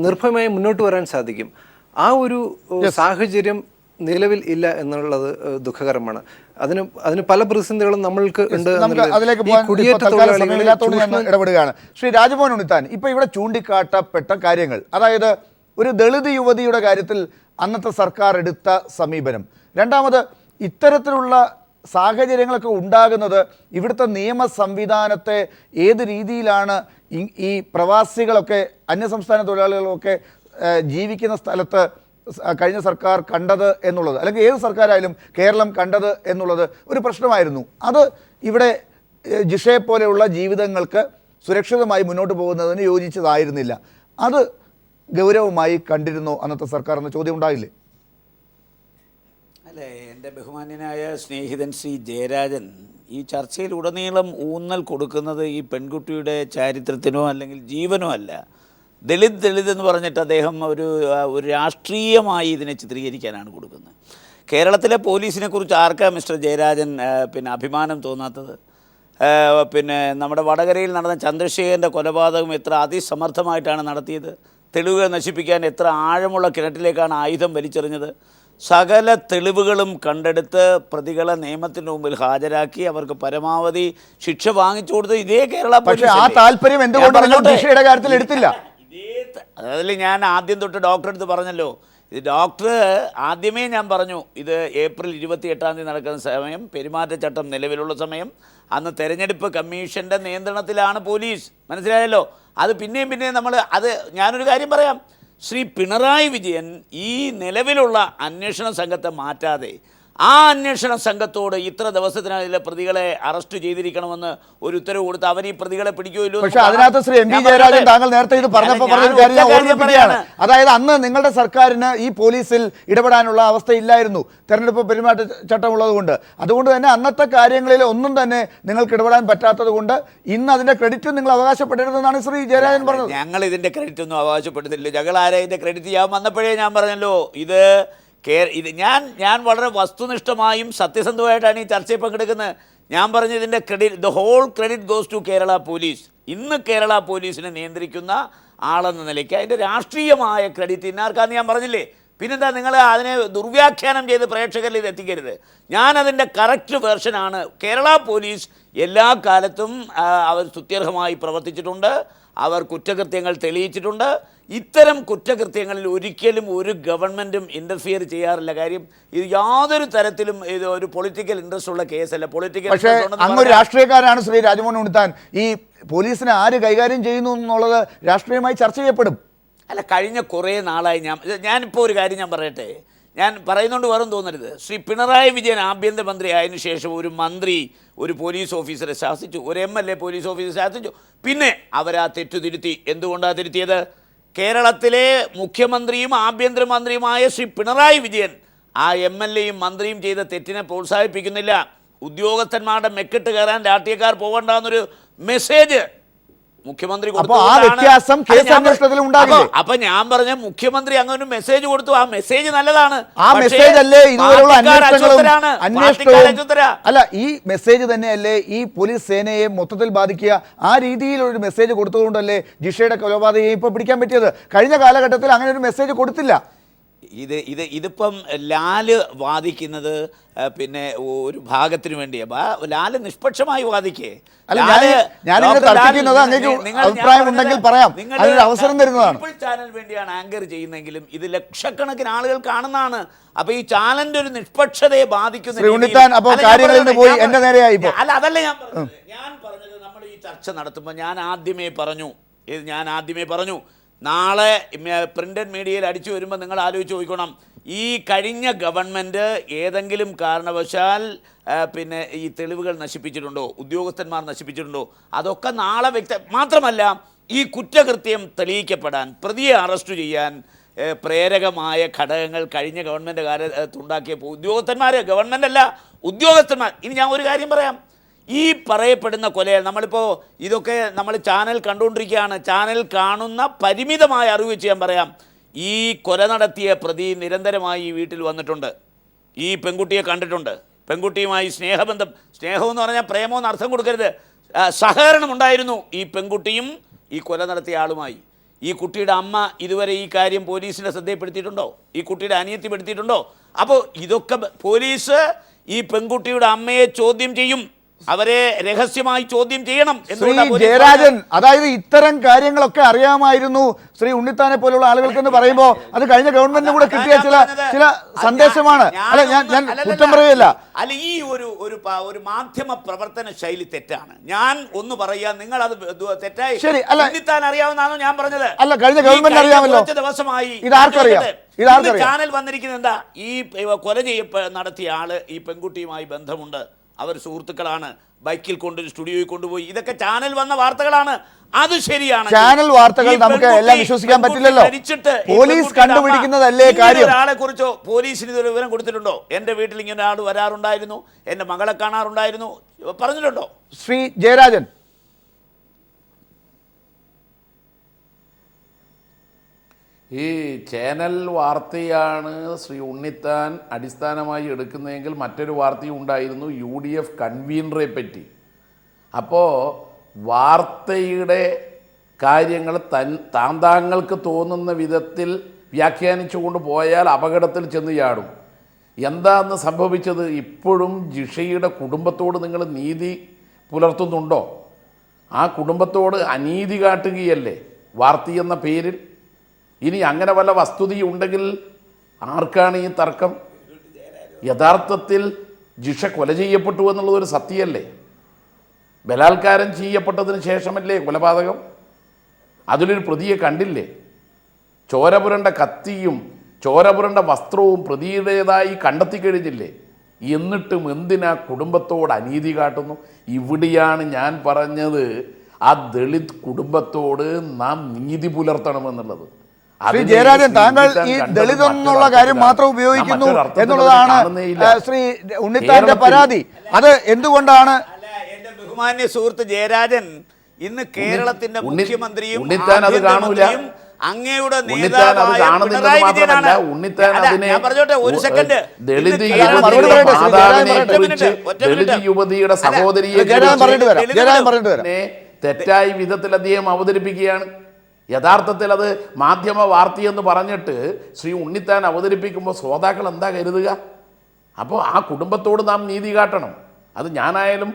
നിർഭയമായി മുന്നോട്ട് വരാൻ സാധിക്കും. ആ ഒരു സാഹചര്യം നിലവിൽ ഇല്ല എന്നുള്ളത് ദുഃഖകരമാണ്. അതിന് പല പ്രതിസന്ധികളും നമ്മൾക്ക് ഉണ്ട്. ഇടപെടുകയാണ് ശ്രീ രാജ്മോഹൻ ഉണ്ണിത്താൻ. ഇപ്പൊ ഇവിടെ ചൂണ്ടിക്കാട്ടപ്പെട്ട കാര്യങ്ങൾ, അതായത് ഒരു ദളിത് യുവതിയുടെ കാര്യത്തിൽ അന്നത്തെ സർക്കാർ എടുത്ത സമീപനം, രണ്ടാമത് ഇത്തരത്തിലുള്ള സാഹചര്യങ്ങളൊക്കെ ഉണ്ടാകുന്നത് ഇവിടുത്തെ നിയമ സംവിധാനത്തെ ഏത് രീതിയിലാണ് ഈ പ്രവാസികളൊക്കെ അന്യസംസ്ഥാന തൊഴിലാളികളൊക്കെ ജീവിക്കുന്ന സ്ഥലത്ത് കഴിഞ്ഞ സർക്കാർ കണ്ടത് എന്നുള്ളത്, അല്ലെങ്കിൽ ഏത് സർക്കാരായാലും കേരളം കണ്ടത് എന്നുള്ളത് ഒരു പ്രശ്നമായിരുന്നു. അത് ഇവിടെ ജിഷയെ പോലെയുള്ള ജീവിതങ്ങൾക്ക് സുരക്ഷിതമായി മുന്നോട്ട് പോകുന്നതിന് യോജിച്ചതായിരുന്നില്ല. അത് ഗൗരവമായി കണ്ടിരുന്നോ അന്നത്തെ സർക്കാർ എന്ന ചോദ്യം ഉണ്ടായില്ലേ? അല്ലേ, എൻ്റെ ബഹുമാന്യനായ സ്നേഹിതൻ ശ്രീ ജയരാജൻ ഈ ചർച്ചയിൽ ഉടനീളം ഊന്നൽ കൊടുക്കുന്നത് ഈ പെൺകുട്ടിയുടെ ചാരിത്രത്തിനോ അല്ലെങ്കിൽ ജീവനോ അല്ല. ദളിത് എന്ന് പറഞ്ഞിട്ട് അദ്ദേഹം ഒരു രാഷ്ട്രീയമായി ഇതിനെ ചിത്രീകരിക്കാനാണ് കൊടുക്കുന്നത്. കേരളത്തിലെ പോലീസിനെ കുറിച്ച് ആർക്കാ മിസ്റ്റർ ജയരാജൻ അഭിമാനം തോന്നാത്തത്? നമ്മുടെ വടകരയിൽ നടന്ന ചന്ദ്രശേഖരൻ്റെ കൊലപാതകം എത്ര അതിസമർത്ഥമായിട്ടാണ് നടത്തിയത്. തെളിവുകൾ നശിപ്പിക്കാൻ എത്ര ആഴമുള്ള കിണറ്റിലേക്കാണ് ആയുധം വലിച്ചെറിഞ്ഞത്. സകല തെളിവുകളും കണ്ടെടുത്ത് പ്രതികളെ നിയമത്തിന് മുമ്പിൽ ഹാജരാക്കി അവർക്ക് പരമാവധി ശിക്ഷ വാങ്ങിച്ചു കൊടുത്ത് ഇതേ കേരള പോലീസ്. ആ താല്പര്യം എന്തുകൊണ്ട് ജിഷയുടെ കാര്യത്തിൽ എടുത്തില്ല? അതിൽ ഞാൻ ആദ്യം തൊട്ട് ഡോക്ടറെ അടുത്ത് പറഞ്ഞല്ലോ, ഇത് ഡോക്ടർ ആദ്യമേ ഞാൻ പറഞ്ഞു, ഇത് ഏപ്രിൽ 28 നടക്കുന്ന സമയം, പെരുമാറ്റച്ചട്ടം നിലവിലുള്ള സമയം, അന്ന് തെരഞ്ഞെടുപ്പ് കമ്മീഷൻ്റെ നിയന്ത്രണത്തിലാണ് പോലീസ്, മനസ്സിലായല്ലോ. അത് പിന്നെയും നമ്മൾ ഞാനൊരു കാര്യം പറയാം, ശ്രീ പിണറായി വിജയൻ ഈ നിലവിലുള്ള അന്വേഷണ സംഘത്തെ മാറ്റാതെ ആ അന്വേഷണ സംഘത്തോട് ഇത്ര ദിവസത്തിനുള്ളിൽ പ്രതികളെ അറസ്റ്റ് ചെയ്തിരിക്കണമെന്ന് ഒരു ഉത്തരവ് കൊടുത്ത് അവർ ഈ പ്രതികളെ പിടിക്കുകയില്ലോ. പക്ഷേ അതിനകത്ത് ശ്രീ എം പി ജയരാജൻ താങ്കൾ നേരത്തെ ഇത് പറഞ്ഞപ്പോൾ പറഞ്ഞ കാര്യം ഞാൻ ഓർമ്മിപ്പിക്കുകയാണ്. അതായത് അന്ന് നിങ്ങളുടെ സർക്കാരിന് ഈ പോലീസിൽ ഇടപെടാനുള്ള അവസ്ഥയില്ലായിരുന്നു, തെരഞ്ഞെടുപ്പ് പെരുമാറ്റച്ചട്ടം ഉള്ളതുകൊണ്ട്. അതുകൊണ്ട് തന്നെ അന്നത്തെ കാര്യങ്ങളിൽ ഒന്നും തന്നെ നിങ്ങൾക്ക് ഇടപെടാൻ പറ്റാത്തത് കൊണ്ട് ഇന്ന് അതിന്റെ ക്രെഡിറ്റ് നിങ്ങൾ അവകാശപ്പെടരുതെന്നാണ് ശ്രീ ജയരാജൻ പറഞ്ഞത്. ഞങ്ങൾ ഇതിന്റെ ക്രെഡിറ്റ് ഒന്നും അവകാശപ്പെടുന്നില്ല. ഞങ്ങൾ ആരെ ഇതിന്റെ ക്രെഡിറ്റ് ഞാൻ വന്നപ്പോഴേ ഞാൻ പറഞ്ഞല്ലോ, ഇത് ഞാൻ വളരെ വസ്തുനിഷ്ഠമായും സത്യസന്ധമായിട്ടാണ് ഈ ചർച്ചയിൽ പങ്കെടുക്കുന്നത്. ഞാൻ പറഞ്ഞു ഇതിൻ്റെ credit, the whole credit goes to Kerala police. ഇന്ന് കേരള പോലീസിനെ നിയന്ത്രിക്കുന്ന ആളെന്ന നിലയ്ക്ക് അതിൻ്റെ രാഷ്ട്രീയമായ ക്രെഡിറ്റ് ഇന്നാർക്കാന്ന് ഞാൻ പറഞ്ഞില്ലേ. പിന്നെന്താ നിങ്ങൾ അതിനെ ദുർവ്യാഖ്യാനം ചെയ്ത് പ്രേക്ഷകരിൽ ഇത് എത്തിക്കരുത്. ഞാനതിൻ്റെ കറക്റ്റ് വേർഷനാണ്. കേരള പോലീസ് എല്ലാ കാലത്തും അവർ സ്തുത്യർഹമായി പ്രവർത്തിച്ചിട്ടുണ്ട്, അവർ കുറ്റകൃത്യങ്ങൾ തെളിയിച്ചിട്ടുണ്ട്. ഇത്തരം കുറ്റകൃത്യങ്ങളിൽ ഒരിക്കലും ഒരു ഗവൺമെൻറ്റും ഇൻ്റർഫിയർ ചെയ്യാറില്ല. കാര്യം ഇത് യാതൊരു തരത്തിലും ഇത് ഒരു പൊളിറ്റിക്കൽ ഇൻട്രസ്റ്റ് ഉള്ള കേസല്ല. പൊളിറ്റിക്കൽ പക്ഷേ അങ്ങൊരു രാഷ്ട്രീയക്കാരാണ് ശ്രീ രാജ്മോഹൻ ഉണ്ണിത്താൻ. ഈ പോലീസിനെ ആര് കൈകാര്യം ചെയ്യുന്നു എന്നുള്ളത് രാഷ്ട്രീയമായി ചർച്ച ചെയ്യപ്പെടും. അല്ല, കഴിഞ്ഞ കുറേ നാളായി ഞാനിപ്പോൾ ഒരു കാര്യം ഞാൻ പറയട്ടെ, ഞാൻ പറയുന്നതുകൊണ്ട് വേറെ തോന്നരുത്. ശ്രീ പിണറായി വിജയൻ ആഭ്യന്തരമന്ത്രി ആയതിനു ശേഷം ഒരു മന്ത്രി ഒരു പോലീസ് ഓഫീസറെ ശാസിച്ചു, ഒരു MLA പോലീസ് ഓഫീസറെ ശാസിച്ചു, പിന്നെ അവരാ തെറ്റു തിരുത്തി. എന്തുകൊണ്ടാണ് തിരുത്തിയത്? കേരളത്തിലെ മുഖ്യമന്ത്രിയും ആഭ്യന്തരമന്ത്രിയുമായ ശ്രീ പിണറായി വിജയൻ ആ MLAയും മന്ത്രിയും ചെയ്ത തെറ്റിനെ പ്രോത്സാഹിപ്പിക്കുന്നില്ല. ഉദ്യോഗസ്ഥന്മാരുടെ മെക്കിട്ട് കയറാൻ രാഷ്ട്രീയക്കാർ പോകണ്ടെന്നൊരു മെസ്സേജ് മുഖ്യമന്ത്രി കൊടുത്തു. അപ്പൊ ഞാൻ പറഞ്ഞ മുഖ്യമന്ത്രി അങ്ങനെ ഒരു മെസ്സേജ് കൊടുത്തു. ആ മെസ്സേജ് നല്ലതാണ്. ആ മെസ്സേജ് അല്ലേ ഇതുപോലുള്ള അല്ല, ഈ മെസ്സേജ് തന്നെയല്ലേ ഈ പോലീസ് സേനയെ മൊത്തത്തിൽ ബാധിക്കുക? ആ രീതിയിലൊരു മെസ്സേജ് കൊടുത്തുകൊണ്ടല്ലേ ജിഷയുടെ കൊലപാതകയെ ഇപ്പൊ പിടിക്കാൻ പറ്റിയത്? കഴിഞ്ഞ കാലഘട്ടത്തിൽ അങ്ങനെ ഒരു മെസ്സേജ് കൊടുത്തില്ല. ഇതിപ്പം ലാല് വാദിക്കുന്നത് പിന്നെ ഒരു ഭാഗത്തിന് വേണ്ടിയാ. ലാല് നിഷ്പക്ഷമായി വാദിക്കേ. ചാനൽ വേണ്ടിയാണ് ആങ്കർ ചെയ്യുന്നെങ്കിലും ഇത് ലക്ഷക്കണക്കിന് ആളുകൾ കാണുന്നതാണ്. അപ്പൊ ഈ ചാനലിന്റെ ഒരു നിഷ്പക്ഷതയെ ബാധിക്കുന്ന അല്ല, അതല്ല ഞാൻ പറഞ്ഞത്. ഞാൻ പറഞ്ഞത് നമ്മൾ ഈ ചർച്ച നടത്തുമ്പോൾ ഞാൻ ആദ്യമേ പറഞ്ഞു നാളെ പ്രിന്റഡ് മീഡിയയിൽ അടിച്ചു വരുമ്പോൾ നിങ്ങൾ ആലോചിച്ച് നോക്കണം, ഈ കഴിഞ്ഞ ഗവൺമെൻറ് ഏതെങ്കിലും കാരണവശാൽ പിന്നെ ഈ തെളിവുകൾ നശിപ്പിച്ചിട്ടുണ്ടോ, ഉദ്യോഗസ്ഥന്മാർ നശിപ്പിച്ചിട്ടുണ്ടോ? അതൊക്കെ നാളെ മാത്രമല്ല, ഈ കുറ്റകൃത്യം തെളിയിക്കപ്പെടാൻ, പ്രതിയെ അറസ്റ്റ് ചെയ്യാൻ പ്രേരകമായ ഘടകങ്ങൾ കഴിഞ്ഞ ഗവൺമെൻറ് കാലത്തുണ്ടാക്കിയപ്പോൾ ഗവൺമെൻറ് അല്ല ഉദ്യോഗസ്ഥന്മാർ. ഇനി ഞാൻ ഒരു കാര്യം പറയാം, ഈ പറയപ്പെടുന്ന കൊലയിൽ നമ്മളിപ്പോൾ ഇതൊക്കെ നമ്മൾ ചാനൽ കണ്ടുകൊണ്ടിരിക്കുകയാണ്. ചാനൽ കാണുന്ന പരിമിതമായ അറിവ് വെച്ച് ഞാൻ പറയാം, ഈ കൊല നടത്തിയ പ്രതി നിരന്തരമായി ഈ വീട്ടിൽ വന്നിട്ടുണ്ട്, ഈ പെൺകുട്ടിയെ കണ്ടിട്ടുണ്ട്, പെൺകുട്ടിയുമായി സ്നേഹമെന്ന് പറഞ്ഞാൽ പ്രേമമെന്ന് അർത്ഥം കൊടുക്കരുത്, സഹകരണമുണ്ടായിരുന്നു ഈ പെൺകുട്ടിയും ഈ കൊല നടത്തിയ ആളുമായി. ഈ കുട്ടിയുടെ അമ്മ ഇതുവരെ ഈ കാര്യം പോലീസിൻ്റെ ശ്രദ്ധയിൽപ്പെടുത്തിയിട്ടുണ്ടോ? ഈ കുട്ടിയുടെ അനിയത്തി പെടുത്തിയിട്ടുണ്ടോ? അപ്പോൾ ഇതൊക്കെ പോലീസ് ഈ പെൺകുട്ടിയുടെ അമ്മയെ ചോദ്യം ചെയ്യും, അവരെ രഹസ്യമായി ചോദ്യം ചെയ്യണം. ശ്രീ ജയരാജൻ, അതായത് ഇത്തരം കാര്യങ്ങളൊക്കെ അറിയാമായിരുന്നു ശ്രീ ഉണ്ണിത്താനെ പോലുള്ള ആളുകൾക്കെന്ന് പറയുമ്പോൾ അത് കഴിഞ്ഞ ഗവൺമെന്റിനും കൂടെ കിട്ടിയ ചില സന്ദേശമാണ്. അല്ല, ഞാൻ കുറ്റം പറയുകയല്ല. അല്ല, ഈ ഒരു മാധ്യമ പ്രവർത്തന ശൈലി തെറ്റാണ്. ഞാൻ ഒന്ന് പറയാ, നിങ്ങൾ അത് തെറ്റായി. ശരി, അല്ല, ഉണ്ണിത്താൻ അറിയാവുന്നതാണോ ഞാൻ പറഞ്ഞത്? അല്ല, കഴിഞ്ഞ ഗവൺമെന്റ് അറിയാമല്ലോ. ദിവസമായി ചാനൽ വന്നിരിക്കുന്നത് എന്താ? ഈ കൊല നടത്തിയ ആള് ഈ പെൺകുട്ടിയുമായി ബന്ധമുണ്ട്, അവർ സുഹൃത്തുക്കളാണ്, ബൈക്കിൽ സ്റ്റുഡിയോയിൽ കൊണ്ടുപോയി, ഇതൊക്കെ ചാനൽ വന്ന വാർത്തകളാണ്. അത് ശരിയാണ്. ചാനൽ വാർത്തകൾ നമുക്ക് എല്ലാം വിശ്വസിക്കാൻ പറ്റില്ലല്ലോ. പോലീസ് കണ്ടുപിടിക്കുന്നതല്ലേ കാര്യം. ഒരാളെ കുറിച്ചോ പോലീസിന് ഇതൊരു വിവരം കൊടുത്തിട്ടുണ്ടോ? എൻ്റെ വീട്ടിൽ ഇങ്ങനെ ആൾ വരാറുണ്ടായിരുന്നു, എൻ്റെ മകളെ കാണാറുണ്ടായിരുന്നു, പറഞ്ഞിട്ടുണ്ടോ? ശ്രീ ജയരാജൻ, ഈ ചാനൽ വാർത്തയാണ് ശ്രീ ഉണ്ണിത്താൻ അടിസ്ഥാനമായി എടുക്കുന്നതെങ്കിൽ മറ്റൊരു വാർത്തയും ഉണ്ടായിരുന്നു UDF കൺവീനറെ പറ്റി. അപ്പോൾ വാർത്തയുടെ കാര്യങ്ങൾ താങ്കൾക്ക് തോന്നുന്ന വിധത്തിൽ വ്യാഖ്യാനിച്ചുകൊണ്ട് പോയാൽ അപകടത്തിൽ ചെന്ന് ചാടും. എന്താന്ന് സംഭവിച്ചത്? ഇപ്പോഴും ജിഷയുടെ കുടുംബത്തോട് നിങ്ങൾ നീതി പുലർത്തുന്നുണ്ടോ? ആ കുടുംബത്തോട് അനീതി കാട്ടുകയല്ലേ വാർത്ത എന്ന പേരിൽ? ഇനി അങ്ങനെ വല്ല വസ്തുതയുണ്ടെങ്കിൽ ആർക്കാണ് ഈ തർക്കം? യഥാർത്ഥത്തിൽ ജിഷ കൊല ചെയ്യപ്പെട്ടു എന്നുള്ളതൊരു സത്യമല്ലേ? ബലാത്കാരം ചെയ്യപ്പെട്ടതിന് ശേഷമല്ലേ കൊലപാതകം? അതിലൊരു പ്രതിയെ കണ്ടില്ലേ? ചോരപുരണ്ട കത്തിയും ചോരപുരണ്ട വസ്ത്രവും പ്രതിയുടേതായി കണ്ടെത്തിക്കഴിഞ്ഞില്ലേ? എന്നിട്ടും എന്തിനാ കുടുംബത്തോട് അനീതി കാട്ടുന്നു? ഇവിടെയാണ് ഞാൻ പറഞ്ഞത്, ആ ദളിത് കുടുംബത്തോട് നാം നീതി പുലർത്തണമെന്നുള്ളത്. ശ്രീ ജയരാജൻ, താങ്കൾ ഈ ദളിത് എന്നുള്ള കാര്യം മാത്രം ഉപയോഗിക്കുന്നു എന്നുള്ളതാണ് ശ്രീ ഉണ്ണിത്താന്റെ പരാതി. അത് എന്തുകൊണ്ടാണ്? എന്റെ ബഹുമാന്യ സുഹൃത്ത് ജയരാജൻ, ഇന്ന് കേരളത്തിന്റെ മുഖ്യമന്ത്രിയും ഉണ്ണിത്താൻ അത് കാണൂല. അങ്ങയുടെ യുവതിയുടെ സഹോദരിയെ തെറ്റായ വിധത്തിൽ അദ്ദേഹം അവതരിപ്പിക്കുകയാണ്. യഥാർത്ഥത്തിൽ അത് മാധ്യമ വാർത്തയെന്ന് പറഞ്ഞിട്ട് ശ്രീ ഉണ്ണിത്താൻ അവതരിപ്പിക്കുമ്പോൾ ശ്രോതാക്കൾ എന്താ കരുതുക? അപ്പോൾ ആ കുടുംബത്തോട് നാം നീതി കാട്ടണം. അത് ഞാനായാലും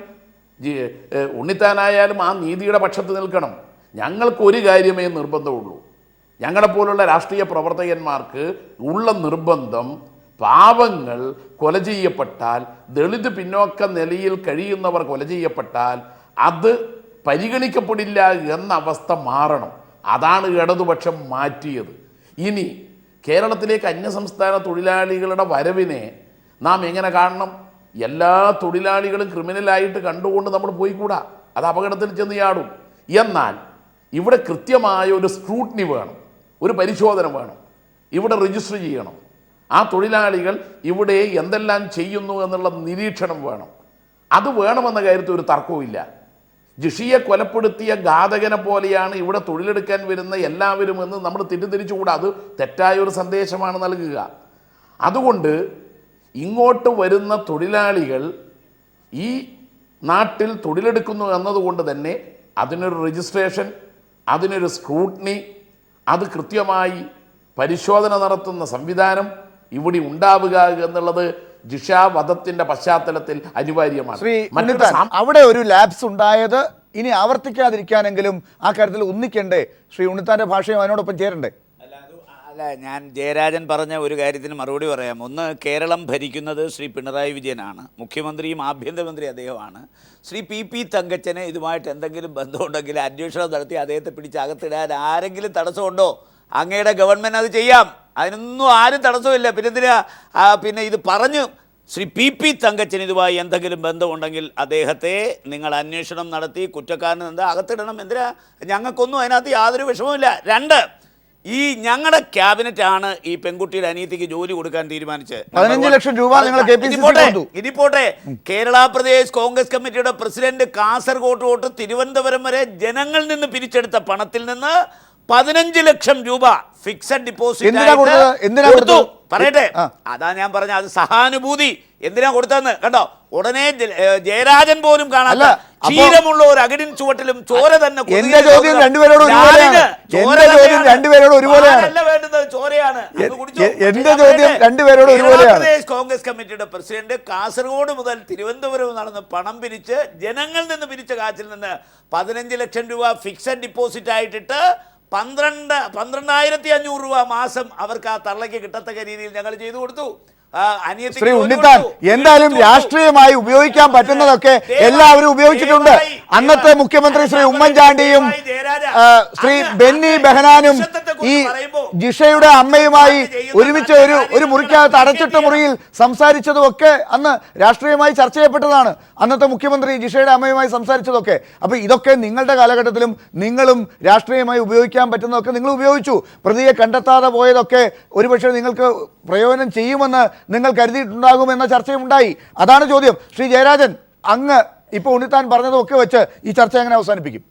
ഉണ്ണിത്താനായാലും ആ നീതിയുടെ പക്ഷത്ത് നിൽക്കണം. ഞങ്ങൾക്കൊരു കാര്യമേ നിർബന്ധമുള്ളൂ. ഞങ്ങളെപ്പോലുള്ള രാഷ്ട്രീയ പ്രവർത്തകന്മാർക്ക് ഉള്ള നിർബന്ധം, പാവങ്ങൾ കൊല ചെയ്യപ്പെട്ടാൽ, ദളിത് പിന്നോക്ക നിലയിൽ കഴിയുന്നവർ കൊല ചെയ്യപ്പെട്ടാൽ അത് പരിഗണിക്കപ്പെടില്ല എന്ന അവസ്ഥ മാറണം. അതാണ് ഇടതുപക്ഷം മാറ്റിയത്. ഇനി കേരളത്തിലേക്ക് അന്യസംസ്ഥാന തൊഴിലാളികളുടെ വരവിനെ നാം എങ്ങനെ കാണണം? എല്ലാ തൊഴിലാളികളും ക്രിമിനലായിട്ട് കണ്ടുകൊണ്ട് നമ്മൾ പോയിക്കൂടാ, അത് അപകടത്തിൽ ചെന്ന് ചാടും. എന്നാൽ ഇവിടെ കൃത്യമായ ഒരു സ്ക്രൂട്ടിനി വേണം, ഒരു പരിശോധന വേണം. ഇവിടെ രജിസ്റ്റർ ചെയ്യണം. ആ തൊഴിലാളികൾ ഇവിടെ എന്തെല്ലാം ചെയ്യുന്നു എന്നുള്ള നിരീക്ഷണം വേണം. അത് വേണമെന്ന കാര്യത്തിൽ ഒരു തർക്കവുമില്ല. ജിഷയെ കൊലപ്പെടുത്തിയ ഘാതകനെ പോലെയാണ് ഇവിടെ തൊഴിലെടുക്കാൻ വരുന്ന എല്ലാവരും എന്ന് നമ്മൾ തെറ്റിദ്ധരിച്ചുകൂടാ. അത് തെറ്റായ ഒരു സന്ദേശമാണ് നൽകുക. അതുകൊണ്ട് ഇങ്ങോട്ട് വരുന്ന തൊഴിലാളികൾ ഈ നാട്ടിൽ തൊഴിലെടുക്കുന്നു എന്നതുകൊണ്ട് തന്നെ അതിനൊരു രജിസ്ട്രേഷൻ, അതിനൊരു സ്ക്രൂട്ടിനി, അത് കൃത്യമായി പരിശോധന നടത്തുന്ന സംവിധാനം ഇവിടെ ഉണ്ടാവുക എന്നുള്ളത് ജിഷ വധത്തിന്റെ പശ്ചാത്തലത്തിൽ അനിവാര്യമാണ്. ശ്രീ ഉണ്ണിത്താൻ, അവിടെ ഒരു ലാപ്സ് ഉണ്ടായത് ഇനി ആവർത്തിക്കാതിരിക്കാനെങ്കിലും ആ കാര്യത്തിൽ ഒന്നിക്കണ്ടേ? ശ്രീ ഉണ്ണിത്താന്റെ ഭാഷയും അതിനോടൊപ്പം ചേരണ്ടേ? അല്ല, ഞാൻ ജയരാജൻ പറഞ്ഞ ഒരു കാര്യത്തിന് മറുപടി പറയാം. ഒന്ന്, കേരളം ഭരിക്കുന്നത് ശ്രീ പിണറായി വിജയനാണ്, മുഖ്യമന്ത്രിയും ആഭ്യന്തരമന്ത്രി അദ്ദേഹമാണ്. ശ്രീ പി തങ്കച്ചന് ഇതുമായിട്ട് എന്തെങ്കിലും ബന്ധമുണ്ടെങ്കിൽ അന്വേഷണം നടത്തി അദ്ദേഹത്തെ പിടിച്ച് അകത്തിടാൻ ആരെങ്കിലും തടസ്സമുണ്ടോ? അങ്ങയുടെ ഗവൺമെൻറ് അത് ചെയ്യാം, അതിനൊന്നും ആരും തടസ്സമില്ല. പിന്നെ ഇത് പറഞ്ഞു ശ്രീ പി തങ്കച്ചന് ഇതുമായി എന്തെങ്കിലും ബന്ധമുണ്ടെങ്കിൽ അദ്ദേഹത്തെ നിങ്ങൾ അന്വേഷണം നടത്തി കുറ്റക്കാരന് എന്താ അകത്തിടണം. എന്തിനാ? ഞങ്ങൾക്കൊന്നും അതിനകത്ത് യാതൊരു വിഷമവുമില്ല. രണ്ട്, ഈ ഞങ്ങളുടെ ക്യാബിനറ്റാണ് ഈ പെൺകുട്ടിയുടെ അനിയത്തിക്ക് ജോലി കൊടുക്കാൻ തീരുമാനിച്ചത്. 15 ലക്ഷം രൂപ ഇനി പോട്ടെ, കേരള പ്രദേശ് കോൺഗ്രസ് കമ്മിറ്റിയുടെ പ്രസിഡന്റ് കാസർഗോഡ് തൊട്ട് തിരുവനന്തപുരം വരെ ജനങ്ങളിൽ നിന്ന് പിരിച്ചെടുത്ത പണത്തിൽ നിന്ന് 15 ലക്ഷം രൂപ ഫിക്സഡ് ഡിപ്പോസിറ്റ് കൊടുത്തു. പറയട്ടെ, അതാ ഞാൻ പറഞ്ഞ അത് സഹാനുഭൂതി. എന്തിനാ കൊടുത്തതെന്ന് കണ്ടോ? ഉടനെ ജയരാജൻ പോലും കാണാത്ത ക്ഷീരമുള്ള ഒരു അകിടിൻ ചുവട്ടിലും ചോര തന്നെ. എന്റെ ചോദ്യം രണ്ടുപേരോട് ഒരുപോലെയാണ്. ചോരയാണ്. കോൺഗ്രസ് കമ്മിറ്റിയുടെ പ്രസിഡന്റ് കാസർഗോഡ് മുതൽ തിരുവനന്തപുരം നടന്ന് പണം പിരിച്ച് ജനങ്ങളിൽ നിന്ന് പിരിച്ച കാശിൽ നിന്ന് 15 ലക്ഷം രൂപ ഫിക്സഡ് ഡിപ്പോസിറ്റ് ആയിട്ടിട്ട് 12,500 രൂപ മാസം അവർക്ക് ആ തള്ളയ്ക്ക് കിട്ടത്തക്ക രീതിയിൽ ഞങ്ങൾ ചെയ്തു കൊടുത്തു. ശ്രീ ഉണ്ണിത്താൻ, എന്തായാലും രാഷ്ട്രീയമായി ഉപയോഗിക്കാൻ പറ്റുന്നതൊക്കെ എല്ലാവരും ഉപയോഗിച്ചിട്ടുണ്ട്. അന്നത്തെ മുഖ്യമന്ത്രി ശ്രീ ഉമ്മൻചാണ്ടിയും ശ്രീ ബെന്നി ബെഹനാനും ഈ ജിഷയുടെ അമ്മയുമായി ഒരുമിച്ച് ഒരു മുറിക്കകത്ത് അടച്ചിട്ട മുറിയിൽ സംസാരിച്ചതുമൊക്കെ അന്ന് രാഷ്ട്രീയമായി ചർച്ച ചെയ്യപ്പെട്ടതാണ്. അന്നത്തെ മുഖ്യമന്ത്രി ജിഷയുടെ അമ്മയുമായി സംസാരിച്ചതൊക്കെ. അപ്പോൾ ഇതൊക്കെ നിങ്ങളുടെ കാലഘട്ടത്തിലും നിങ്ങളും രാഷ്ട്രീയമായി ഉപയോഗിക്കാൻ പറ്റുന്നതൊക്കെ നിങ്ങൾ ഉപയോഗിച്ചു. പ്രതിയെ കണ്ടെത്താതെ പോയതൊക്കെ ഒരുപക്ഷെ നിങ്ങൾക്ക് പ്രയോജനം ചെയ്യുമെന്ന് നിങ്ങൾ കരുതിയിട്ടുണ്ടാകുമെന്ന ചർച്ചയും ഉണ്ടായി. അതാണ് ചോദ്യം. ശ്രീ ജയരാജൻ, അങ്ങ് ഇപ്പോൾ ഉണ്ണിത്താൻ പറഞ്ഞതൊക്കെ വെച്ച് ഈ ചർച്ച എങ്ങനെ അവസാനിപ്പിക്കും?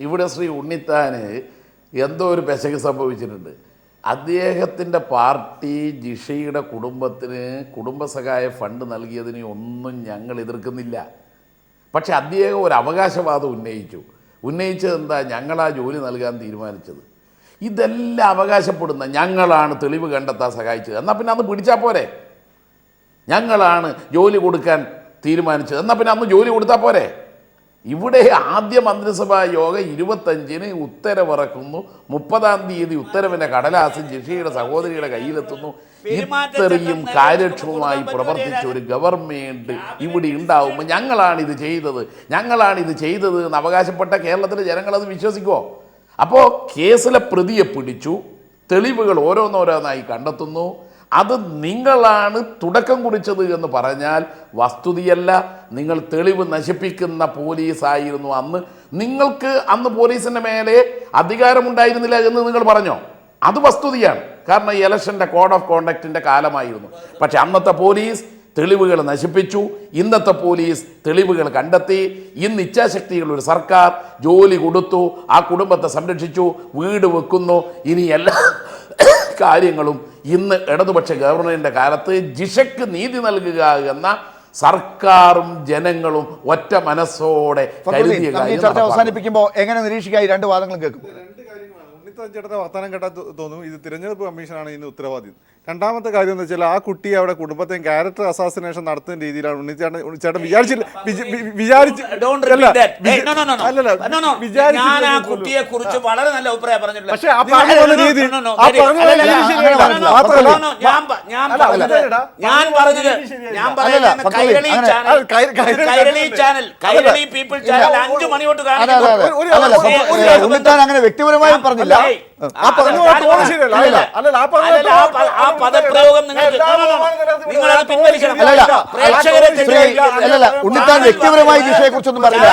ഇവിടെ ശ്രീ ഉണ്ണിത്താന് എന്തോ ഒരു പെശക് സംഭവിച്ചിട്ടുണ്ട്. അദ്ദേഹത്തിൻ്റെ പാർട്ടി ജിഷയുടെ കുടുംബത്തിന് കുടുംബസഹായ ഫണ്ട് നൽകിയതിന് ഒന്നും ഞങ്ങൾ എതിർക്കുന്നില്ല. പക്ഷെ അദ്ദേഹം ഒരു അവകാശവാദം ഉന്നയിച്ചത് എന്താ? ഞങ്ങളാ ജോലി നൽകാൻ തീരുമാനിച്ചത്. ഇതെല്ലാം അവകാശപ്പെടുന്ന ഞങ്ങളാണ് തെളിവ് കണ്ടെത്താൻ സഹായിച്ചത്. എന്നാൽ പിന്നെ അന്ന് പിടിച്ചാൽ പോരെ? ഞങ്ങളാണ് ജോലി കൊടുക്കാൻ തീരുമാനിച്ചത്, എന്നാൽ പിന്നെ അന്ന് ജോലി കൊടുത്താൽ പോരെ? ഇവിടെ ആദ്യ മന്ത്രിസഭാ യോഗം 25-ന് ഉത്തരവിറക്കുന്നു, 30-ാം തീയതി ഉത്തരവിന്റെ കടലാസ് ജിഷയുടെ സഹോദരിയുടെ കയ്യിലെത്തുന്നു. ഇത്രയും കാര്യക്ഷമമായി പ്രവർത്തിച്ച ഒരു ഗവൺമെന്റ് ഇവിടെ ഉണ്ടാവുമ്പോൾ ഞങ്ങളാണിത് ചെയ്തത് എന്ന് അവകാശപ്പെട്ട കേരളത്തിലെ ജനങ്ങളത് വിശ്വസിക്കുമോ? അപ്പോൾ കേസിലെ പ്രതിയെ പിടിച്ചു, തെളിവുകൾ ഓരോന്നോരോന്നായി കണ്ടെത്തുന്നു. അത് നിങ്ങളാണ് തുടക്കം കുറിച്ചത് എന്ന് പറഞ്ഞാൽ വസ്തുതയല്ല. നിങ്ങൾ തെളിവ് നശിപ്പിക്കുന്ന പോലീസായിരുന്നു അന്ന്. നിങ്ങൾക്ക് അന്ന് പോലീസിൻ്റെ മേലെ അധികാരമുണ്ടായിരുന്നില്ല എന്ന് നിങ്ങൾ പറഞ്ഞോ? അത് വസ്തുതയാണ്. കാരണം ഇലക്ഷൻ്റെ കോഡ് ഓഫ് കോണ്ടക്റ്റിൻ്റെ കാലമായിരുന്നു. പക്ഷെ അന്നത്തെ പോലീസ് തെളിവുകൾ നശിപ്പിച്ചു. ഇന്നത്തെ പോലീസ് തെളിവുകൾ കണ്ടെത്തി. ഇന്ന് ഇച്ഛാശക്തിയുള്ള ഒരു സർക്കാർ ജോലി കൊടുത്തു, ആ കുടുംബത്തെ സംരക്ഷിച്ചു, വീട് വെക്കുന്നു. ഇനി എല്ലാ കാര്യങ്ങളും ഇന്ന് ഇടതുപക്ഷ ഗവൺമെന്റിന്റെ കാലത്ത് ജിഷയ്ക്ക് നീതി നൽകുക എന്ന സർക്കാരും ജനങ്ങളും ഒറ്റ മനസ്സോടെ കരുതിയ കാര്യം ചർച്ച അവസാനിപ്പിക്കുമ്പോൾ എങ്ങനെ നിരീക്ഷിക്കുക? ഈ രണ്ട് വാദങ്ങളും കേൾക്കും. ഉണ്ണിത്താൻ ചേട്ടൻ്റെ വർത്തമാനം കേട്ടാൽ തോന്നും ഇത് തിരഞ്ഞെടുപ്പ് കമ്മീഷനാണ് ഇതിന് ഉത്തരവാദി. രണ്ടാമത്തെ കാര്യം എന്ന് വെച്ചാൽ ആ കുട്ടി അവിടെ കുടുംബത്തെ ക്യാരക്ടർ അസാസിനേഷൻ നടത്തുന്ന രീതിയിലാണ് ഉണ്ണിച്ചേട്ടൻ വിചാരിച്ചില്ല. കുട്ടിയെ കുറിച്ച് വളരെ നല്ല അഭിപ്രായം പറഞ്ഞിട്ടുണ്ട്. പക്ഷേ ആ പറഞ്ഞു വന്ന രീതി കൈരളി പീപ്പിൾ ചാനൽ 5 മണി തൊട്ട് ഉണ്ണിത്താൻ അങ്ങനെ വ്യക്തിപരമായി പറഞ്ഞില്ല. പദപ്രയോഗം ഉണ്ണിത്താൻ വ്യക്തിപരമായി ജിഷയെ കുറിച്ചൊന്നും പറഞ്ഞില്ല.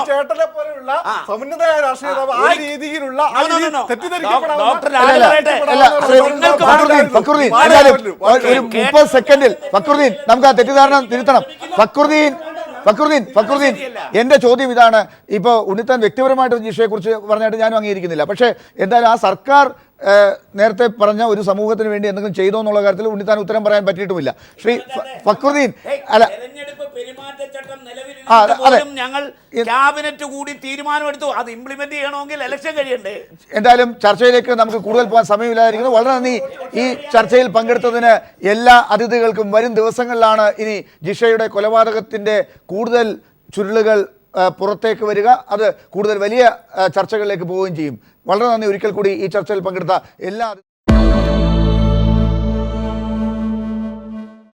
ചേട്ടനെ പോലെയുള്ള സമുന്നതരായ രാഷ്ട്രീയ ആ രീതിയിലുള്ള ഫക്രുദ്ദീൻ ഒരു 30 സെക്കൻഡിൽ ഫക്രുദ്ദീൻ നമുക്ക് ആ തെറ്റിദ്ധാരണ തിരുത്തണം. ഫക്രുദ്ദീൻ എന്റെ ചോദ്യം ഇതാണ്. ഇപ്പോൾ ഉണ്ണിത്താൻ വ്യക്തിപരമായിട്ട് ജിഷയെ കുറിച്ച് പറഞ്ഞായിട്ട് ഞാനും അംഗീകരിക്കുന്നില്ല. പക്ഷേ എന്തായാലും ആ സർക്കാർ നേരത്തെ പറഞ്ഞ ഒരു സമൂഹത്തിന് വേണ്ടി എന്തെങ്കിലും ചെയ്തോ എന്നുള്ള കാര്യത്തിൽ ഉണ്ണിത്താൻ ഉത്തരം പറയാൻ പറ്റിയിട്ടുമില്ല. ശ്രീ ഫക്രുദ്ദീൻ അല്ല ഞങ്ങൾ ക്യാബിനറ്റ് കൂടി തീരുമാനമെടുത്തു. അത് ഇംപ്ലിമെന്റ് ചെയ്യണമെങ്കിൽ ഇലക്ഷൻ കഴിയണ്ടേ? എന്തായാലും ചർച്ചയിലേക്ക് നമുക്ക് കൂടുതൽ പോകാൻ സമയമില്ലാതിരിക്കുന്നു. വളരെ നന്ദി ഈ ചർച്ചയിൽ പങ്കെടുത്തതിന് എല്ലാ അതിഥികൾക്കും. വരും ദിവസങ്ങളിലാണ് ഇനി ജിഷയുടെ കൊലപാതകത്തിൻ്റെ കൂടുതൽ ചുരുളുകൾ പുറത്തേക്ക് വരിക. അത് കൂടുതൽ വലിയ ചർച്ചകളിലേക്ക് പോവുകയും ചെയ്യും. വളരെ നന്ദി ഒരിക്കൽ കൂടി ഈ ചർച്ചയിൽ പങ്കെടുത്ത എല്ലാ